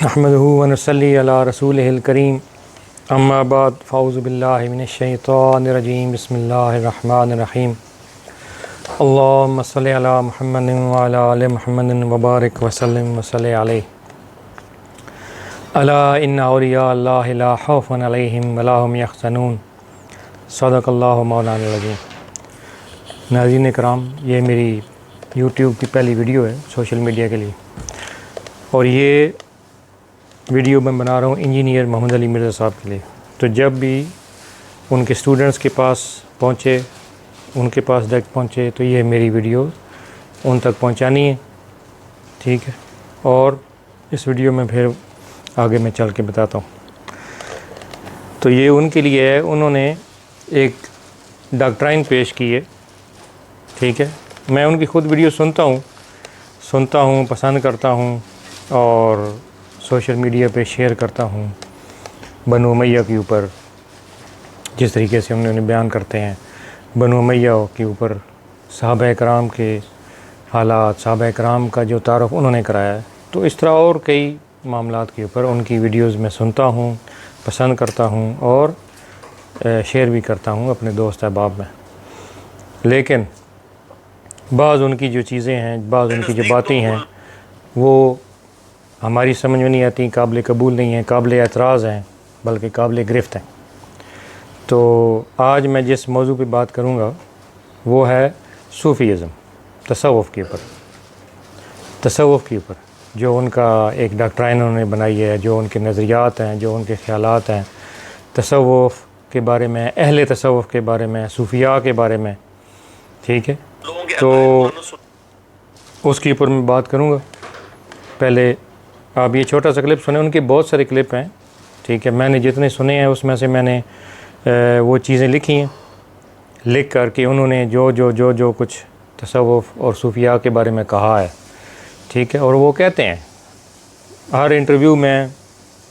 نحمده ونصلي على رسوله الكريم اما بعد فاعوذ بالله من الشيطان الرجيم بسم الله الرحمن الرحيم اللهم صل على محمد وعلى آل محمد وبارك وسلم وصل عليه الا ان اولیاء اللہ لا خوف علیہم ولا هم يحزنون صدق اللہ مولانا العظیم۔ ناظرین کرام، یہ میری یوٹیوب کی پہلی ویڈیو ہے سوشل میڈیا کے لیے، اور یہ ویڈیو میں بنا رہا ہوں انجینئر محمد علی مرزا صاحب کے لیے۔ تو جب بھی ان کے اسٹوڈنٹس کے پاس پہنچے، ان کے پاس ڈائریکٹ پہنچے، تو یہ میری ویڈیو ان تک پہنچانی ہے، ٹھیک ہے؟ اور اس ویڈیو میں پھر آگے میں چل کے بتاتا ہوں۔ تو یہ ان کے لیے ہے، انہوں نے ایک ڈاکٹرائن پیش کی ہے، ٹھیک ہے؟ میں ان کی خود ویڈیو سنتا ہوں، پسند کرتا ہوں، اور سوشل میڈیا پہ شیئر کرتا ہوں۔ بنو امیہ کے اوپر جس طریقے سے انہوں نے بیان کرتے ہیں، بنو امیہ کے اوپر صحابہ کرام کے حالات، صحابہ کرام کا جو تعارف انہوں نے کرایا ہے، تو اس طرح اور کئی معاملات کے اوپر ان کی ویڈیوز میں سنتا ہوں، پسند کرتا ہوں، اور شیئر بھی کرتا ہوں اپنے دوست احباب میں۔ لیکن بعض ان کی جو چیزیں ہیں، بعض ان کی جو باتیں ہیں، وہ ہماری سمجھ میں نہیں آتی، قابل قبول نہیں ہیں، قابل اعتراض ہیں، بلکہ قابل گرفت ہیں۔ تو آج میں جس موضوع پہ بات کروں گا وہ ہے صوفیزم، تصوف کے اوپر جو ان کا ایک ڈاکٹرائن انہوں نے بنائی ہے، جو ان کے نظریات ہیں، جو ان کے خیالات ہیں تصوف کے بارے میں، اہل تصوف کے بارے میں، صوفیاء کے بارے میں، ٹھیک ہے؟ تو اس کے اوپر میں بات کروں گا۔ پہلے آپ یہ چھوٹا سا کلپ سنیں، ان کے بہت سارے کلپ ہیں، ٹھیک ہے؟ میں نے جتنے سنے ہیں اس میں سے میں نے وہ چیزیں لکھی ہیں، لکھ کر کے انہوں نے جو کچھ تصوف اور صوفیاء کے بارے میں کہا ہے، ٹھیک ہے؟ اور وہ کہتے ہیں ہر انٹرویو میں،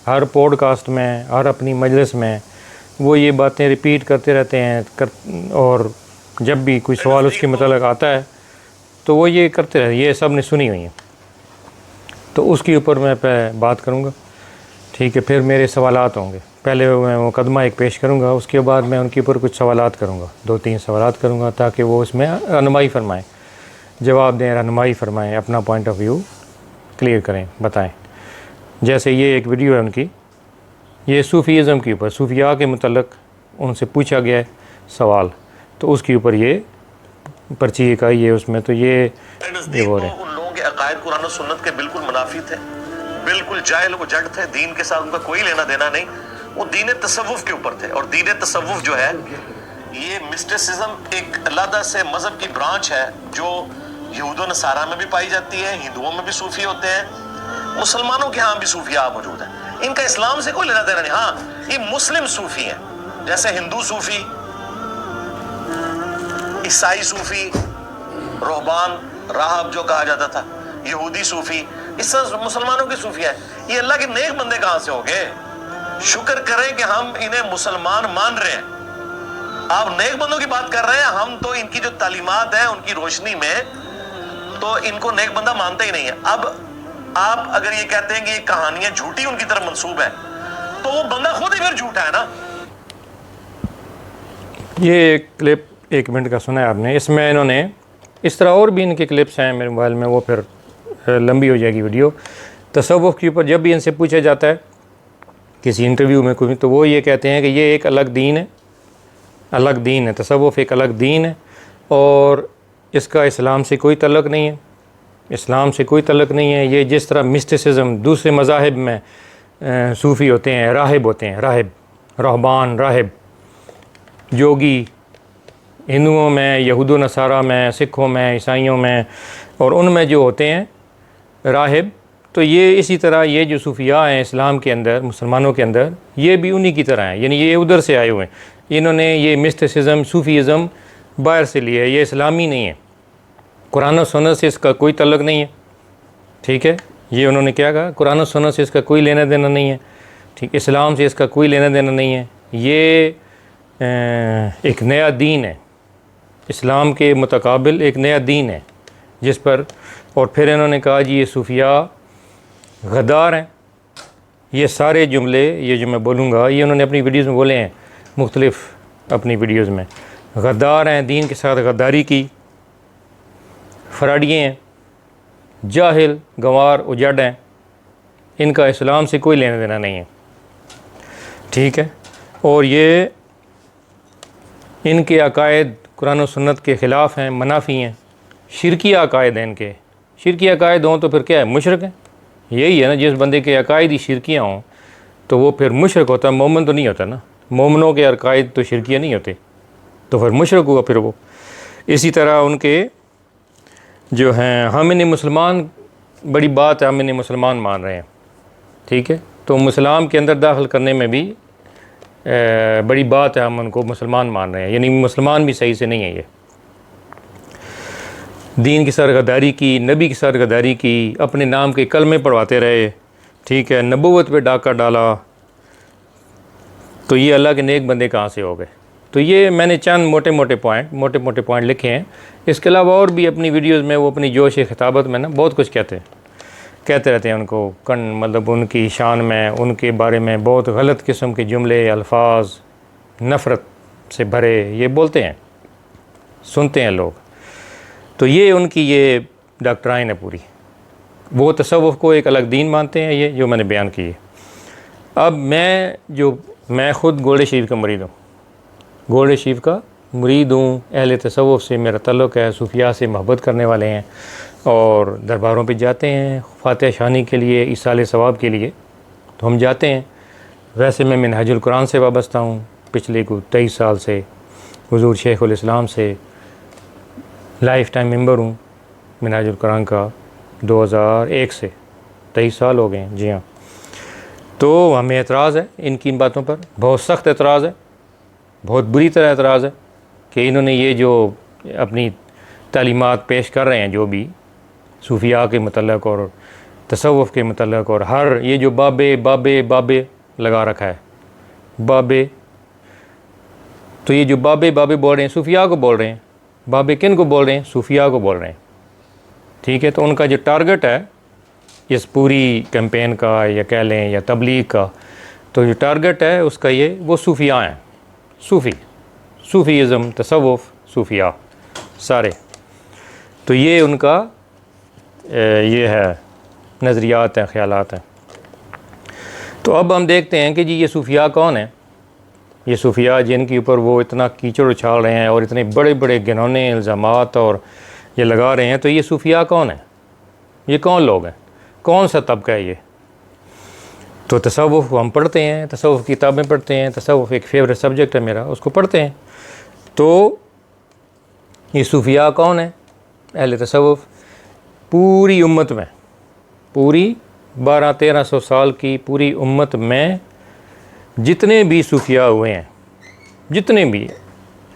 ہر پوڈ کاسٹ میں، ہر اپنی مجلس میں وہ یہ باتیں ریپیٹ کرتے رہتے ہیں، اور جب بھی کوئی سوال اس کے متعلق آتا ہے تو وہ یہ کرتے رہتے، یہ سب نے سنی ہوئی ہیں۔ تو اس کے اوپر میں بات کروں گا، ٹھیک ہے؟ پھر میرے سوالات ہوں گے، پہلے میں مقدمہ ایک پیش کروں گا، اس کے بعد میں ان کے اوپر کچھ سوالات کروں گا، 2-3 سوالات کروں گا، تاکہ وہ اس میں رہنمائی فرمائیں، جواب دیں، رہنمائی فرمائیں، اپنا پوائنٹ آف ویو کلیئر کریں، بتائیں۔ جیسے یہ ایک ویڈیو ہے ان کی، یہ صوفیزم کے اوپر، صوفیاء کے متعلق ان سے پوچھا گیا ہے سوال، تو اس کے اوپر یہ پرچی ایک آئی ہے اس میں، تو یہ ہو رہے ہیں۔ ان لوگوں کے عقائد قرآن و سنت کے بالکل منافی تھے، بالکل جاہل و جڑ تھے، دین کے ساتھ ان کا کوئی لینا دینا نہیں، وہ دین تصوف کے اوپر تھے۔ اور دین تصوف جو ہے یہ مسٹسزم ایک علیحدہ سے مذہب کی برانچ ہے، جو یہود و نصارہ میں بھی پائی جاتی ہے، ہندوؤں میں بھی صوفی ہوتے ہیں، مسلمانوں کے ہاں بھی صوفیاء موجود ہیں۔ ان کا اسلام سے کوئی لینا دینا نہیں، ہاں یہ مسلم صوفی ہیں، جیسے ہندو صوفی، عیسائی صوفی، رہبان، راہب جو کہا جاتا تھا، یہودی صوفی، اس طرح مسلمانوں کی صوفیاء ہے۔ یہ اللہ کے نیک بندے کہاں سے ہو گئے؟ شکر کریں کہ ہم انہیں مسلمان مان رہے ہیں۔ آپ نیک بندوں کی بات کر رہے ہیں، ہم تو ان کی جو تعلیمات ہیں ان کی روشنی میں تو ان کو نیک بندہ مانتے ہی نہیں ہے۔ اب آپ اگر یہ کہتے ہیں کہ یہ کہانیاں جھوٹی ان کی طرف منسوب ہیں، تو وہ بندہ خود ہی پھر جھوٹا ہے نا۔ یہ ایک کلپ 1 منٹ کا سنا ہے آپ نے، اس میں انہوں نے اس طرح اور بھی ان کے کلپس ہیں میرے موبائل میں، وہ پھر لمبی ہو جائے گی ویڈیو۔ تصوف کے اوپر جب بھی ان سے پوچھا جاتا ہے کسی انٹرویو میں کوئی، تو وہ یہ کہتے ہیں کہ یہ ایک الگ دین ہے، تصوف ایک الگ دین ہے، اور اس کا اسلام سے کوئی تعلق نہیں ہے۔ یہ جس طرح مسٹسزم دوسرے مذاہب میں صوفی ہوتے ہیں، رہبان، جوگی، ہندوؤں میں، یہود و نصارہ میں، سکھوں میں، عیسائیوں میں، اور ان میں جو ہوتے ہیں راہب، تو یہ اسی طرح یہ جو صوفیاء ہیں اسلام کے اندر، مسلمانوں کے اندر، یہ بھی انہی کی طرح ہیں، یعنی یہ ادھر سے آئے ہوئے ہیں۔ انہوں نے یہ مسٹسزم، صوفیزم باہر سے لیا ہے، یہ اسلامی نہیں ہے، قرآن و سنت سے اس کا کوئی تعلق نہیں ہے، ٹھیک ہے؟ یہ انہوں نے کیا کہا؟ قرآن و سنت سے اس کا کوئی لینا دینا نہیں ہے، ٹھیک؟ اسلام سے اس کا کوئی لینا دینا نہیں ہے، یہ ایک نیا دین ہے، اسلام کے متقابل ایک نیا دین ہے جس پر، اور پھر انہوں نے کہا جی یہ صوفیاء غدار ہیں، یہ سارے جملے یہ جو میں بولوں گا یہ انہوں نے اپنی ویڈیوز میں بولے ہیں، مختلف اپنی ویڈیوز میں۔ غدار ہیں، دین کے ساتھ غداری کی، فراڈیے ہیں، جاہل، گنوار، اجڑ ہیں، ان کا اسلام سے کوئی لینا دینا نہیں ہے، ٹھیک ہے۔ اور یہ ان کے عقائد قرآن و سنت کے خلاف ہیں، منافی ہیں، شرکی عقائد ہیں ان کے۔ شرکی عقائد ہوں تو پھر کیا ہے؟ مشرک ہیں۔ یہی ہے نا، جس بندے کے عقائد ہی شرکیاں ہوں تو وہ پھر مشرک ہوتا ہے، مومن تو نہیں ہوتا نا۔ مومنوں کے عقائد تو شرکیاں نہیں ہوتے، تو پھر مشرک ہوا پھر وہ۔ اسی طرح ان کے جو ہیں، ہم انہیں مسلمان، بڑی بات ہے، ہم انہیں مسلمان مان رہے ہیں، ٹھیک ہے، تو اسلام کے اندر داخل کرنے میں بھی بڑی بات ہے، ہم ان کو مسلمان مان رہے ہیں، یعنی مسلمان بھی صحیح سے نہیں ہے۔ یہ دین کی ساتھ غداری کی، نبی کے ساتھ غداری کی، اپنے نام کے کلمے پڑھواتے رہے، ٹھیک ہے، نبوت پہ ڈاکہ ڈالا، تو یہ اللہ کے نیک بندے کہاں سے ہو گئے؟ تو یہ میں نے چند موٹے موٹے پوائنٹ لکھے ہیں۔ اس کے علاوہ اور بھی اپنی ویڈیوز میں وہ اپنی جوش خطابت میں نا بہت کچھ کہتے رہتے ہیں، ان کو مطلب ان کی شان میں، ان کے بارے میں بہت غلط قسم کے جملے، الفاظ، نفرت سے بھرے یہ بولتے ہیں، سنتے ہیں لوگ۔ تو یہ ان کی یہ ڈاکٹرائن ہے پوری۔ وہ تصوف کو ایک الگ دین مانتے ہیں، یہ جو میں نے بیان کی ہے۔ اب میں خود گولڑے شریف کا مرید ہوں، گولڑے شریف کا مرید ہوں، اہل تصوف سے میرا تعلق ہے، صوفیاء سے محبت کرنے والے ہیں، اور درباروں پہ جاتے ہیں فاتحہ شانی کے لیے، ایصال ثواب کے لیے، تو ہم جاتے ہیں۔ ویسے میں منہاج القرآن سے وابستہ ہوں پچھلے 23 سال سے، حضور شیخ الاسلام سے لائف ٹائم ممبر ہوں منہاج القرآن کا 2001 سے، 23 سال ہو گئے ہیں، جی ہاں۔ تو ہمیں اعتراض ہے ان کی ان باتوں پر، بہت سخت اعتراض ہے، بہت بری طرح اعتراض ہے کہ انہوں نے یہ جو اپنی تعلیمات پیش کر رہے ہیں، جو بھی صوفیاء کے متعلق اور تصوف کے متعلق، اور ہر یہ جو بابے لگا رکھا ہے، بابے، تو یہ جو بابے بول رہے ہیں صوفیاء کو بول رہے ہیں، بابے کن کو بول رہے ہیں؟ صوفیاء کو بول رہے ہیں، ٹھیک ہے۔ تو ان کا جو ٹارگٹ ہے اس پوری کیمپین کا، یا کہہ لیں یا تبلیغ کا، تو جو ٹارگٹ ہے اس کا وہ صوفیاء ہیں، صوفیزم، تصوف، صوفیاء سارے، تو یہ ان کا یہ ہے نظریات ہیں، خیالات ہیں۔ تو اب ہم دیکھتے ہیں کہ جی یہ صوفیاء کون ہیں؟ یہ صوفیاء جن کے اوپر وہ اتنا کیچڑ اچھال رہے ہیں اور اتنے بڑے بڑے گھنونے الزامات اور یہ لگا رہے ہیں، تو یہ صوفیاء کون ہیں؟ یہ کون لوگ ہیں؟ کون سا طبقہ ہے یہ؟ تو تصوف ہم پڑھتے ہیں، تصوف کی کتابیں پڑھتے ہیں، تصوف ایک فیوریٹ سبجیکٹ ہے میرا، اس کو پڑھتے ہیں۔ تو یہ صوفیاء کون ہیں؟ اہل تصوف پوری امت میں، پوری 1200-1300 سال کی پوری امت میں جتنے بھی صوفیاء ہوئے ہیں، جتنے بھی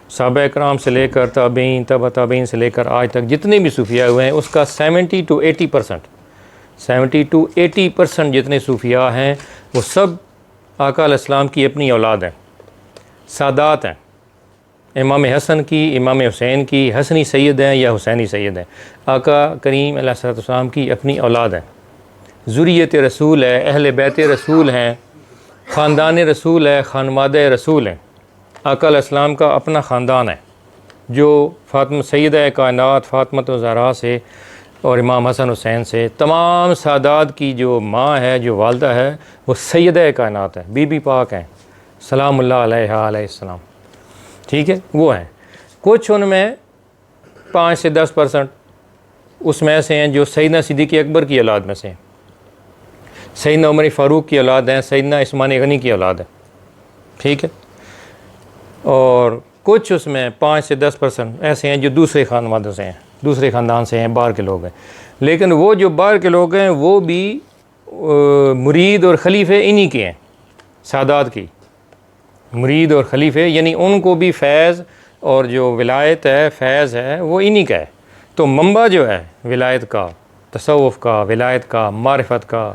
صحابہ کرام سے لے کر تابعین، تبع تابعین سے لے کر آج تک جتنے بھی صوفیاء ہوئے ہیں، اس کا 70-80% جتنے صوفیاء ہیں وہ سب آقا علیہ السلام کی اپنی اولاد ہیں، سادات ہیں، امام حسن کی، امام حسین کی، حسنی سید ہیں یا حسینی سید ہیں، آقا کریم علیہ السلام کی اپنی اولاد ہیں، ذریت رسول ہے، اہل بیت رسول ہیں، خاندان رسول ہے، خانوادہ رسول ہیں۔ آقا علیہ السلام کا اپنا خاندان ہے، جو فاطمہ سیدہ کائنات فاطمہ الزہرا سے اور امام حسن حسین سے، تمام سادات کی جو ماں ہے، جو والدہ ہے، وہ سیدہ کائنات ہے، بی بی پاک ہیں، سلام اللہ علیہ السلام، ٹھیک ہے، وہ ہیں۔ کچھ ان میں 5 سے 10% اس میں سے ہیں جو سیدنا صدیق اکبر کی اولاد میں سے ہیں، سیدنا عمر فاروق کی اولاد ہیں، سیدنا عثمان غنی کی اولاد ہے، ٹھیک ہے۔ اور کچھ اس میں 5 سے 10% ایسے ہیں جو دوسرے خاندانوں سے ہیں، دوسرے خاندان سے ہیں، باہر کے لوگ ہیں۔ لیکن وہ جو باہر کے لوگ ہیں وہ بھی مرید اور خلیفے انہی کے ہیں، سادات کی مرید اور خلیفے، یعنی ان کو بھی فیض اور جو ولایت ہے، فیض ہے، وہ انہی کا ہے۔ تو منبع جو ہے ولایت کا، تصوف کا، ولایت کا، معرفت کا،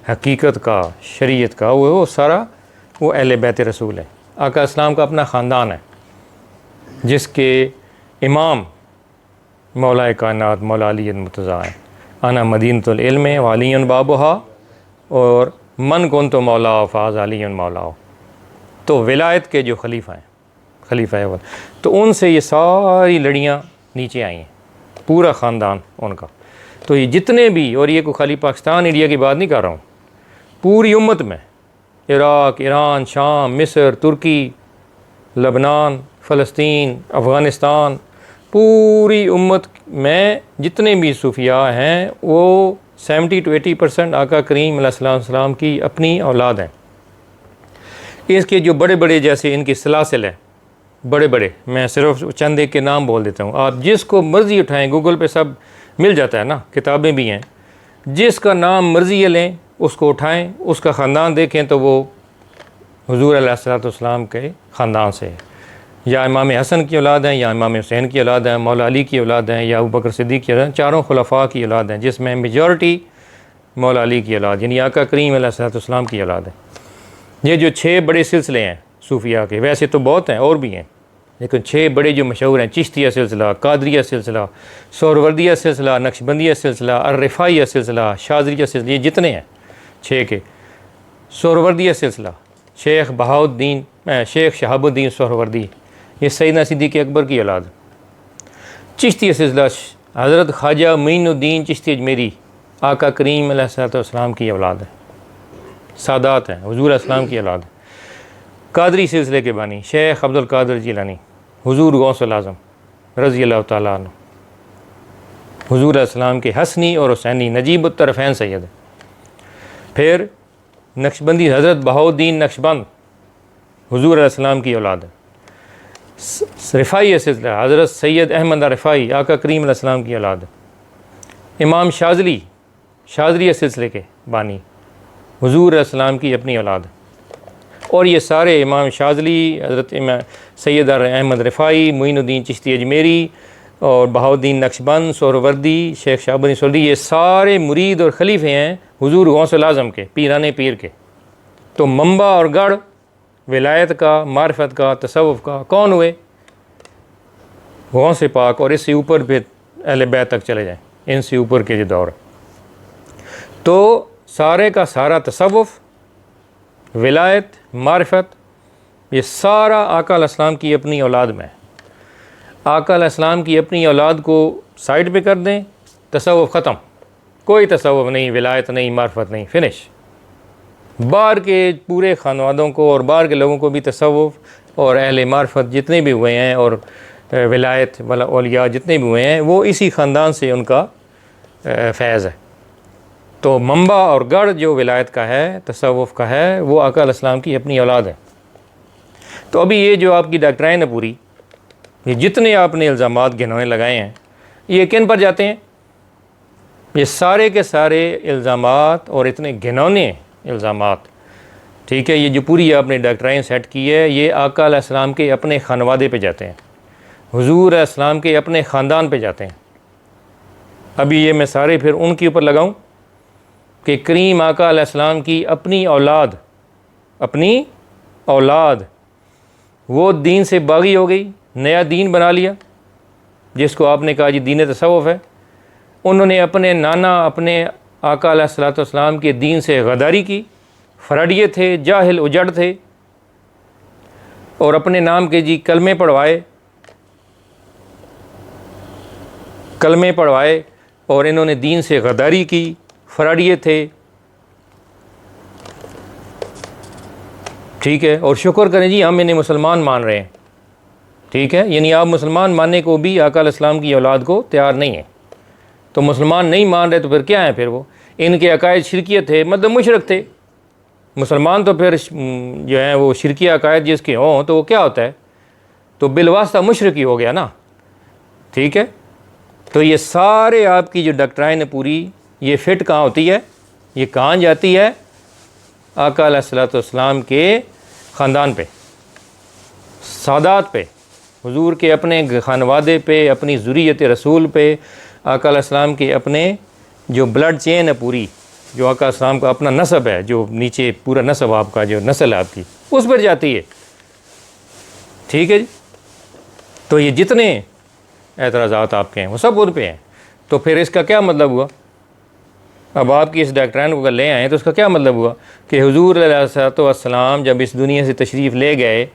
حقیقت کا، شریعت کا، وہ سارا وہ اہل بیت رسول ہے۔ آقا اسلام کا اپنا خاندان ہے، جس کے امام مولا کائنات مولا علی المرتضیٰ ہیں، انا مدینۃ العلم وعلی بابھا، اور من کن تو مولا فاز علی مولا، تو ولایت کے جو خلیفہ ہیں، خلیفہ اول، تو ان سے یہ ساری لڑیاں نیچے آئی ہیں، پورا خاندان ان کا۔ تو یہ جتنے بھی، اور یہ کوئی خالی پاکستان انڈیا کی بات نہیں کر رہا ہوں، پوری امت میں، عراق، ایران، شام، مصر، ترکی، لبنان، فلسطین، افغانستان، پوری امت میں جتنے بھی صوفیاء ہیں وہ 70 to 80% آقا کریم علیہ السلام کی اپنی اولاد ہیں۔ اس کے جو بڑے بڑے جیسے ان کی سلاسل ہیں، بڑے بڑے، میں صرف چند ایک کے نام بول دیتا ہوں، آپ جس کو مرضی اٹھائیں، گوگل پہ سب مل جاتا ہے نا، کتابیں بھی ہیں، جس کا نام مرضی لیں اس کو اٹھائیں، اس کا خاندان دیکھیں تو وہ حضور علیہ السلام کے خاندان سے ہے، یا امام حسن کی اولاد ہیں، یا امام حسین کی اولاد ہیں، مولا علی کی اولاد ہیں، یا ابوبکر صدیق کی اولاد ہیں، چاروں خلفاء کی اولاد ہیں، جس میں میجورٹی مولا علی کی اولاد یعنی آقا کریم علیہ السلام کی اولاد ہے۔ یہ جو 6 بڑے سلسلے ہیں صوفیاء کے، ویسے تو بہت ہیں اور بھی ہیں، لیکن 6 بڑے جو مشہور ہیں، چشتیہ سلسلہ، قادریہ سلسلہ، سہروردیہ سلسلہ، نقشبندیہ سلسلہ، الرفاعیہ سلسلہ، شاذلیہ سلسلہ، یہ جتنے ہیں 6 کے۔ سہروردیہ سلسلہ شیخ شیخ شہاب الدین سہروردی، یہ سیدنا صدیق اکبر کی اولاد۔ چشتیہ سلسلہ حضرت خواجہ معین الدین چشتی اجمیری، آقا کریم علیہ السلام کی اولاد ہے، سادات ہیں، حضور علیہ السلام کی اولاد ہے۔ قادری سلسلے کے بانی شیخ عبد القادر جیلانی، حضور غوث الاعظم رضی اللہ تعالیٰ عنہ، حضور علیہ السلام کے حسنی اور حسینی نجیب الطرفین سید۔ پھر نقشبندی حضرت بہاؤالدین نقشبند، حضور علیہ السلام کی اولاد ہے۔ رفاعی سلسلہ حضرت سید احمد رفاعی، آقا کریم علیہ السلام کی اولاد ہے۔ امام شاذلی، شاذلیہ سلسلے کے بانی، حضور علیہ السلام کی اپنی اولاد ہے۔ اور یہ سارے امام شاذلی، حضرت سید احمد رفاعی، معین الدین چشتی اجمیری اور بہاؤالدین نقشبند، سہروردی، شیخ شہاب الدین سہروردی، یہ سارے مرید اور خلیفے ہیں حضور غوث الاعظم کے، پیرانے پیر کے۔ تو منبع اور گڑھ ولایت کا، معرفت کا، تصوف کا کون ہوئے؟ غوث پاک، اور اس سے اوپر پھر اہل بیت تک چلے جائیں، ان سے اوپر کے جو دور ہے۔ تو سارے کا سارا تصوف، ولایت، معرفت، یہ سارا آقا علیہ السلام کی اپنی اولاد میں ہے۔ آقا علیہ السلام کی اپنی اولاد کو سائڈ پہ کر دیں، تصوف ختم، کوئی تصوف نہیں، ولایت نہیں، معرفت نہیں، فنش۔ باہر کے پورے خانوادوں کو اور باہر کے لوگوں کو بھی تصوف اور اہل معرفت جتنے بھی ہوئے ہیں اور ولایت والا اولیاء جتنے بھی ہوئے ہیں، وہ اسی خاندان سے ان کا فیض ہے۔ تو منبع اور گڑھ جو ولایت کا ہے، تصوف کا ہے، وہ آقا علیہ السلام کی اپنی اولاد ہے۔ تو ابھی یہ جو آپ کی ڈاکٹرائن ہے پوری، یہ جتنے آپ نے الزامات گھنونے لگائے ہیں، یہ کن پر جاتے ہیں؟ یہ سارے کے سارے الزامات اور اتنے گھنونے الزامات، ٹھیک ہے، یہ جو پوری آپ نے ڈاکٹرائن سیٹ کی ہے، یہ آقا علیہ السلام کے اپنے خانوادے پہ جاتے ہیں، حضور علیہ السلام کے اپنے خاندان پہ جاتے ہیں۔ ابھی یہ میں سارے پھر ان کے اوپر لگاؤں کہ کریم آقا علیہ السلام کی اپنی اولاد وہ دین سے باغی ہو گئی، نیا دین بنا لیا، جس کو آپ نے کہا جی دین تصوف ہے۔ انہوں نے اپنے نانا، اپنے آقا علیہ السلام کے دین سے غداری کی، فراڈیے تھے، جاہل اجڑ تھے، اور اپنے نام کے جی کلمے پڑھوائے اور انہوں نے دین سے غداری کی، فراڈیے تھے، ٹھیک ہے۔ اور شکر کریں جی ہم انہیں مسلمان مان رہے ہیں، ٹھیک ہے، یعنی آپ مسلمان ماننے کو بھی آقا علیہ السلام کی اولاد کو تیار نہیں ہیں۔ تو مسلمان نہیں مان رہے تو پھر کیا ہیں؟ پھر وہ ان کے عقائد شرکیت تھے، مطلب مشرک تھے۔ مسلمان تو پھر جو ہیں وہ شرکی عقائد جس کے ہوں تو وہ کیا ہوتا ہے؟ تو بالواسطہ مشرک ہی ہو گیا نا، ٹھیک ہے۔ تو یہ سارے آپ کی جو ڈاکٹرائن ہے پوری، یہ فٹ کہاں ہوتی ہے؟ یہ کہاں جاتی ہے؟ آقا علیہ السلام کے خاندان پہ، سادات پہ، حضور کے اپنے خانوادے پہ، اپنی ذریت رسول پہ، آقا علیہ السلام کے اپنے جو بلڈ چین ہے پوری، جو آقا علیہ السلام کا اپنا نسب ہے، جو نیچے پورا نسب آپ کا جو نسل ہے آپ کی، اس پر جاتی ہے، ٹھیک ہے جی۔ تو یہ جتنے اعتراضات آپ کے ہیں وہ سب ان پہ ہیں۔ تو پھر اس کا کیا مطلب ہوا اب آپ کی اس ڈاکٹرین کو اگر لے آئیں تو اس کا کیا مطلب ہوا کہ حضور علیہ الصلوۃ والسلام جب اس دنیا سے تشریف لے گئے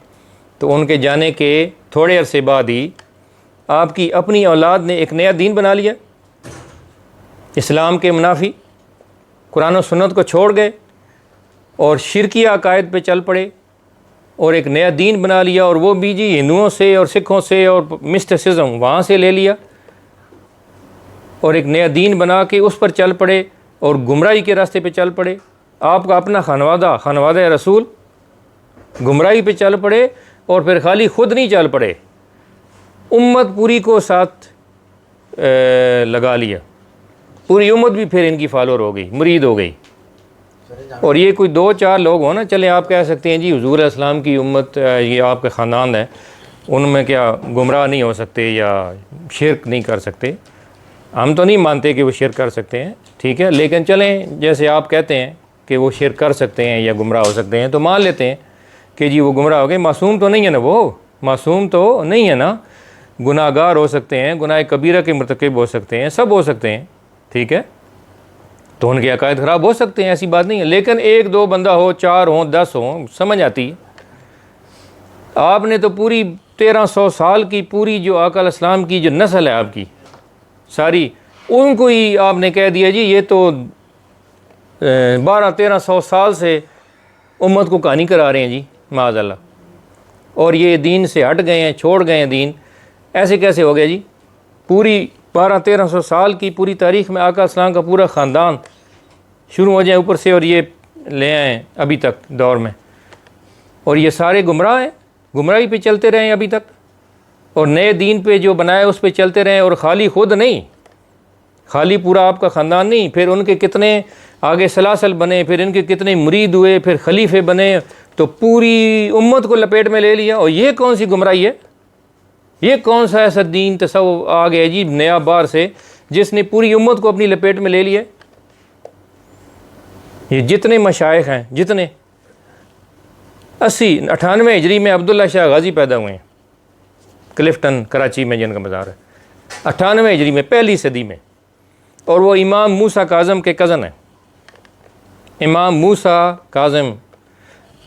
تو ان کے جانے کے تھوڑے عرصے بعد ہی آپ کی اپنی اولاد نے ایک نیا دین بنا لیا، اسلام کے منافی، قرآن و سنت کو چھوڑ گئے اور شرکیہ عقائد پہ چل پڑے اور ایک نیا دین بنا لیا، اور وہ بھی جی ہندوؤں سے اور سکھوں سے اور مسٹسزم وہاں سے لے لیا اور ایک نیا دین بنا کے اس پر چل پڑے اور گمراہی کے راستے پہ چل پڑے۔ آپ کا اپنا خانوادہ رسول گمراہی پہ چل پڑے، اور پھر خالی خود نہیں چل پڑے، امت پوری کو ساتھ لگا لیا، پوری امت بھی پھر ان کی فالوور ہو گئی، مرید ہو گئی۔ اور یہ کوئی 2-4 لوگ ہوں نا، چلیں آپ کہہ سکتے ہیں جی حضور علیہ السلام کی امت یہ آپ کے خاندان ہے، ان میں کیا گمراہ نہیں ہو سکتے یا شرک نہیں کر سکتے؟ ہم تو نہیں مانتے کہ وہ شرک کر سکتے ہیں، ٹھیک ہے، لیکن چلیں جیسے آپ کہتے ہیں کہ وہ شرک کر سکتے ہیں یا گمراہ ہو سکتے ہیں تو مان لیتے ہیں کہ جی وہ گمراہ ہو گئے۔ معصوم تو نہیں ہے نا، وہ معصوم تو نہیں ہے نا، گناہ گار ہو سکتے ہیں، گناہ کبیرہ کے مرتکب ہو سکتے ہیں، سب ہو سکتے ہیں، ٹھیک ہے، تو ان کے عقائد خراب ہو سکتے ہیں، ایسی بات نہیں ہے، لیکن 1-2 بندہ ہو، 4 ہوں، 10 ہوں، سمجھ آتی ہے۔ آپ نے تو پوری 1300 سال کی پوری جو آقا علیہ السلام کی جو نسل ہے آپ کی ساری، ان کو ہی آپ نے کہہ دیا جی یہ تو 1200-1300 سال سے امت کو کہانی کرا رہے ہیں جی، معاذ اللہ، اور یہ دین سے ہٹ گئے ہیں، چھوڑ گئے ہیں دین، ایسے کیسے ہو گیا جی؟ پوری 1200-1300 سال کی پوری تاریخ میں آقا اسلام کا پورا خاندان شروع ہو جائے اوپر سے اور یہ لے آئیں ابھی تک دور میں، اور یہ سارے گمراہ ہیں، گمراہی پہ چلتے رہے ہیں ابھی تک، اور نئے دین پہ جو بنایا اس پہ چلتے رہے، اور خالی خود نہیں، خالی پورا آپ کا خاندان نہیں، پھر ان کے کتنے آگے سلاسل بنے، پھر ان کے کتنے مرید ہوئے، پھر خلیفے بنے، تو پوری امت کو لپیٹ میں لے لیا۔ اور یہ کون سی گمراہی ہے؟ یہ کون سا ایسا دین تصوف آ گیا جی نیا بار سے جس نے پوری امت کو اپنی لپیٹ میں لے لیا؟ یہ جتنے مشائخ ہیں، جتنے 98 ہجری میں عبداللہ شاہ غازی پیدا ہوئے ہیں کلفٹن کراچی میں، جن کا مزار ہے 98 ہجری میں، پہلی صدی میں، اور وہ امام موسیٰ کاظم کے کزن ہیں۔ امام موسیٰ کاظم،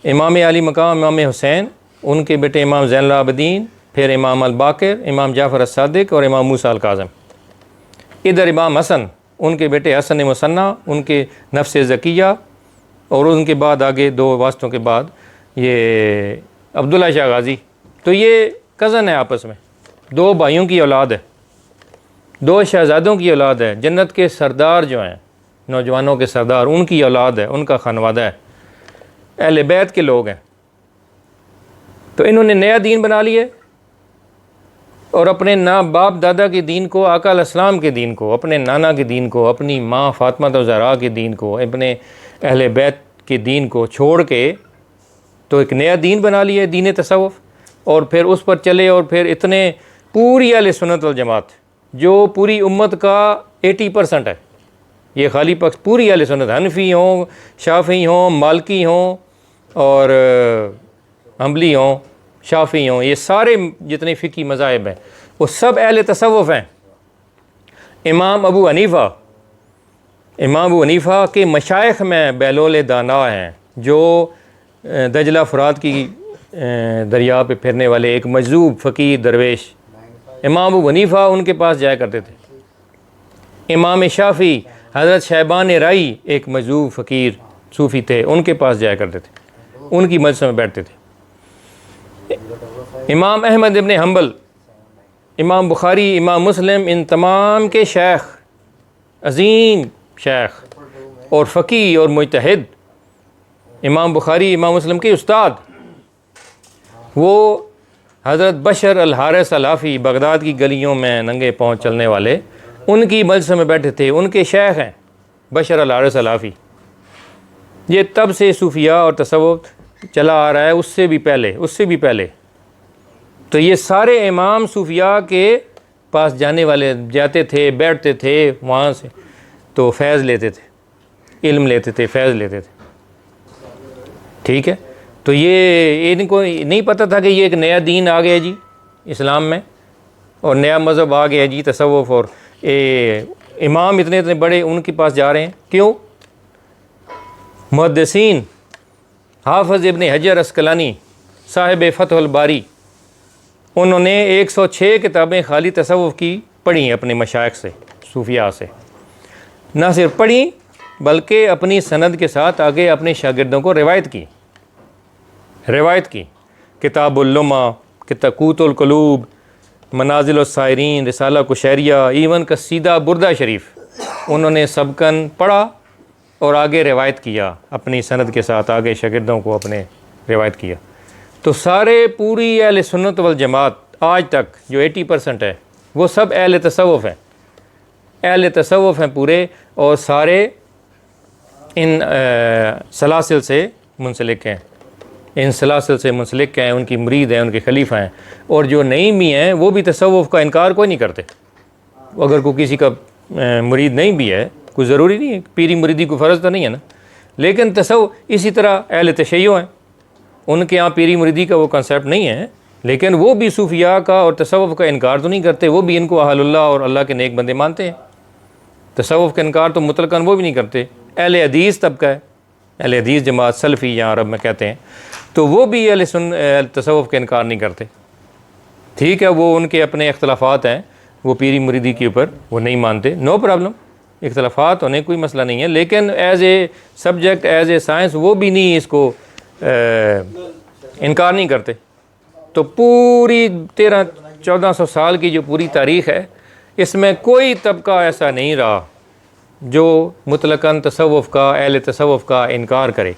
امام علی مقام امام حسین، ان کے بیٹے امام زین العابدین، پھر امام الباقر، امام جعفر الصادق اور امام موسیٰ الکاظم۔ ادھر امام حسن، ان کے بیٹے حسن مثنیٰ، ان کے نفس زکیہ، اور ان کے بعد آگے 2 واسطوں کے بعد یہ عبداللہ شاہ غازی۔ تو یہ کزن ہے آپس میں، 2 بھائیوں کی اولاد ہے، 2 شہزادوں کی اولاد ہے، جنت کے سردار جو ہیں، نوجوانوں کے سردار، ان کی اولاد ہے، ان کا خانوادہ ہے، اہل بیت کے لوگ ہیں۔ تو انہوں نے نیا دین بنا لیے اور اپنے باپ دادا کے دین کو، آقا علیہ السلام کے دین کو، اپنے نانا کے دین کو، اپنی ماں فاطمہ زہرا کے دین کو، اپنے اہل بیت کے دین کو چھوڑ کے تو ایک نیا دین بنا لیے، دین تصوف، اور پھر اس پر چلے، اور پھر اتنے پوری اہل سنت والجماعت جو پوری امت کا 80% ہے، یہ خالی پوری اہل سنت، حنفی ہوں، شافعی ہوں، مالکی ہوں، اور حنبلی ہوں، شافعی ہوں، یہ سارے جتنے فقہی مذاہب ہیں وہ سب اہل تصوف ہیں۔ امام ابو حنیفہ کے مشائخ میں بیلول دانا ہیں، جو دجلہ فرات کی دریا پہ پھرنے والے ایک مجذوب فقیر درویش، امام ابو حنیفہ ان کے پاس جایا کرتے تھے۔ امام شافعی حضرت شیبان رائی ایک مجذوب فقیر صوفی تھے، ان کے پاس جایا کرتے تھے، ان کی مجلس میں بیٹھتے تھے۔ امام احمد ابن حنبل، امام بخاری، امام مسلم، ان تمام کے شیخ، عظیم شیخ اور فقی اور مجتہد، امام بخاری امام مسلم کے استاد، وہ حضرت بشر الحارث الحافی، بغداد کی گلیوں میں ننگے پاؤں چلنے والے، ان کی مجلس میں بیٹھے تھے، ان کے شیخ ہیں بشر الحارث الحافی۔ یہ تب سے صوفیہ اور تصوف چلا آ رہا ہے، اس سے بھی پہلے۔ تو یہ سارے امام صوفیاء کے پاس جانے والے، جاتے تھے، بیٹھتے تھے وہاں سے، تو فیض لیتے تھے، علم لیتے تھے، فیض لیتے تھے، ٹھیک ہے۔ تو یہ ان کو نہیں پتہ تھا کہ یہ ایک نیا دین آ گیا جی اسلام میں، اور نیا مذہب آ گیا جی تصوف، اور امام اتنے اتنے بڑے ان کے پاس جا رہے ہیں، کیوں؟ محدثین حافظ ابن حجر عسقلانی صاحب فتح الباری، انہوں نے 106 کتابیں خالی تصوف کی پڑھی ہیں اپنے مشائخ سے، صوفیاء سے، نہ صرف پڑھی بلکہ اپنی سند کے ساتھ آگے اپنے شاگردوں کو روایت کی کتاب اللمع، قوت القلوب، منازل السائرین، رسالہ قشیریہ، ایون قصیدہ بردہ شریف انہوں نے سبقاً پڑھا اور آگے روایت کیا، اپنی سند کے ساتھ آگے شاگردوں کو اپنے روایت کیا۔ تو سارے پوری اہل سنت والجماعت آج تک جو 80% ہے وہ سب اہل تصوف ہیں پورے، اور سارے ان سلاسل سے منسلک ہیں، ان کی مرید ہیں، ان کے خلیفہ ہیں، اور جو نہیں بھی ہیں وہ بھی تصوف کا انکار کوئی نہیں کرتے۔ اگر کوئی کسی کا مرید نہیں بھی ہے، کوئی ضروری نہیں ہے، پیری مریدی کو فرض تو نہیں ہے نا، لیکن تصوف اسی طرح اہل تشیع ہیں، ان کے ہاں پیری مریدی کا وہ کنسیپٹ نہیں ہے، لیکن وہ بھی صوفیاء کا اور تصوف کا انکار تو نہیں کرتے، وہ بھی ان کو اہل اللہ اور اللہ کے نیک بندے مانتے ہیں۔ تصوف کا انکار تو مطلقاً وہ بھی نہیں کرتے۔ اہل حدیث طبقہ ہے، اہل حدیث جماعت سلفی یا عرب میں کہتے ہیں، تو وہ بھی اہل تصوف کا انکار نہیں کرتے۔ ٹھیک ہے، وہ ان کے اپنے اختلافات ہیں، وہ پیری مریدی کے اوپر وہ نہیں مانتے، نو پرابلم، اختلافات ہونے کوئی مسئلہ نہیں ہے، لیکن as a subject, as a science وہ بھی نہیں اس کو انکار نہیں کرتے۔ تو پوری 1300-1400 سال کی جو پوری تاریخ ہے، اس میں کوئی طبقہ ایسا نہیں رہا جو مطلقاً تصوف کا، اہل تصوف کا انکار کرے،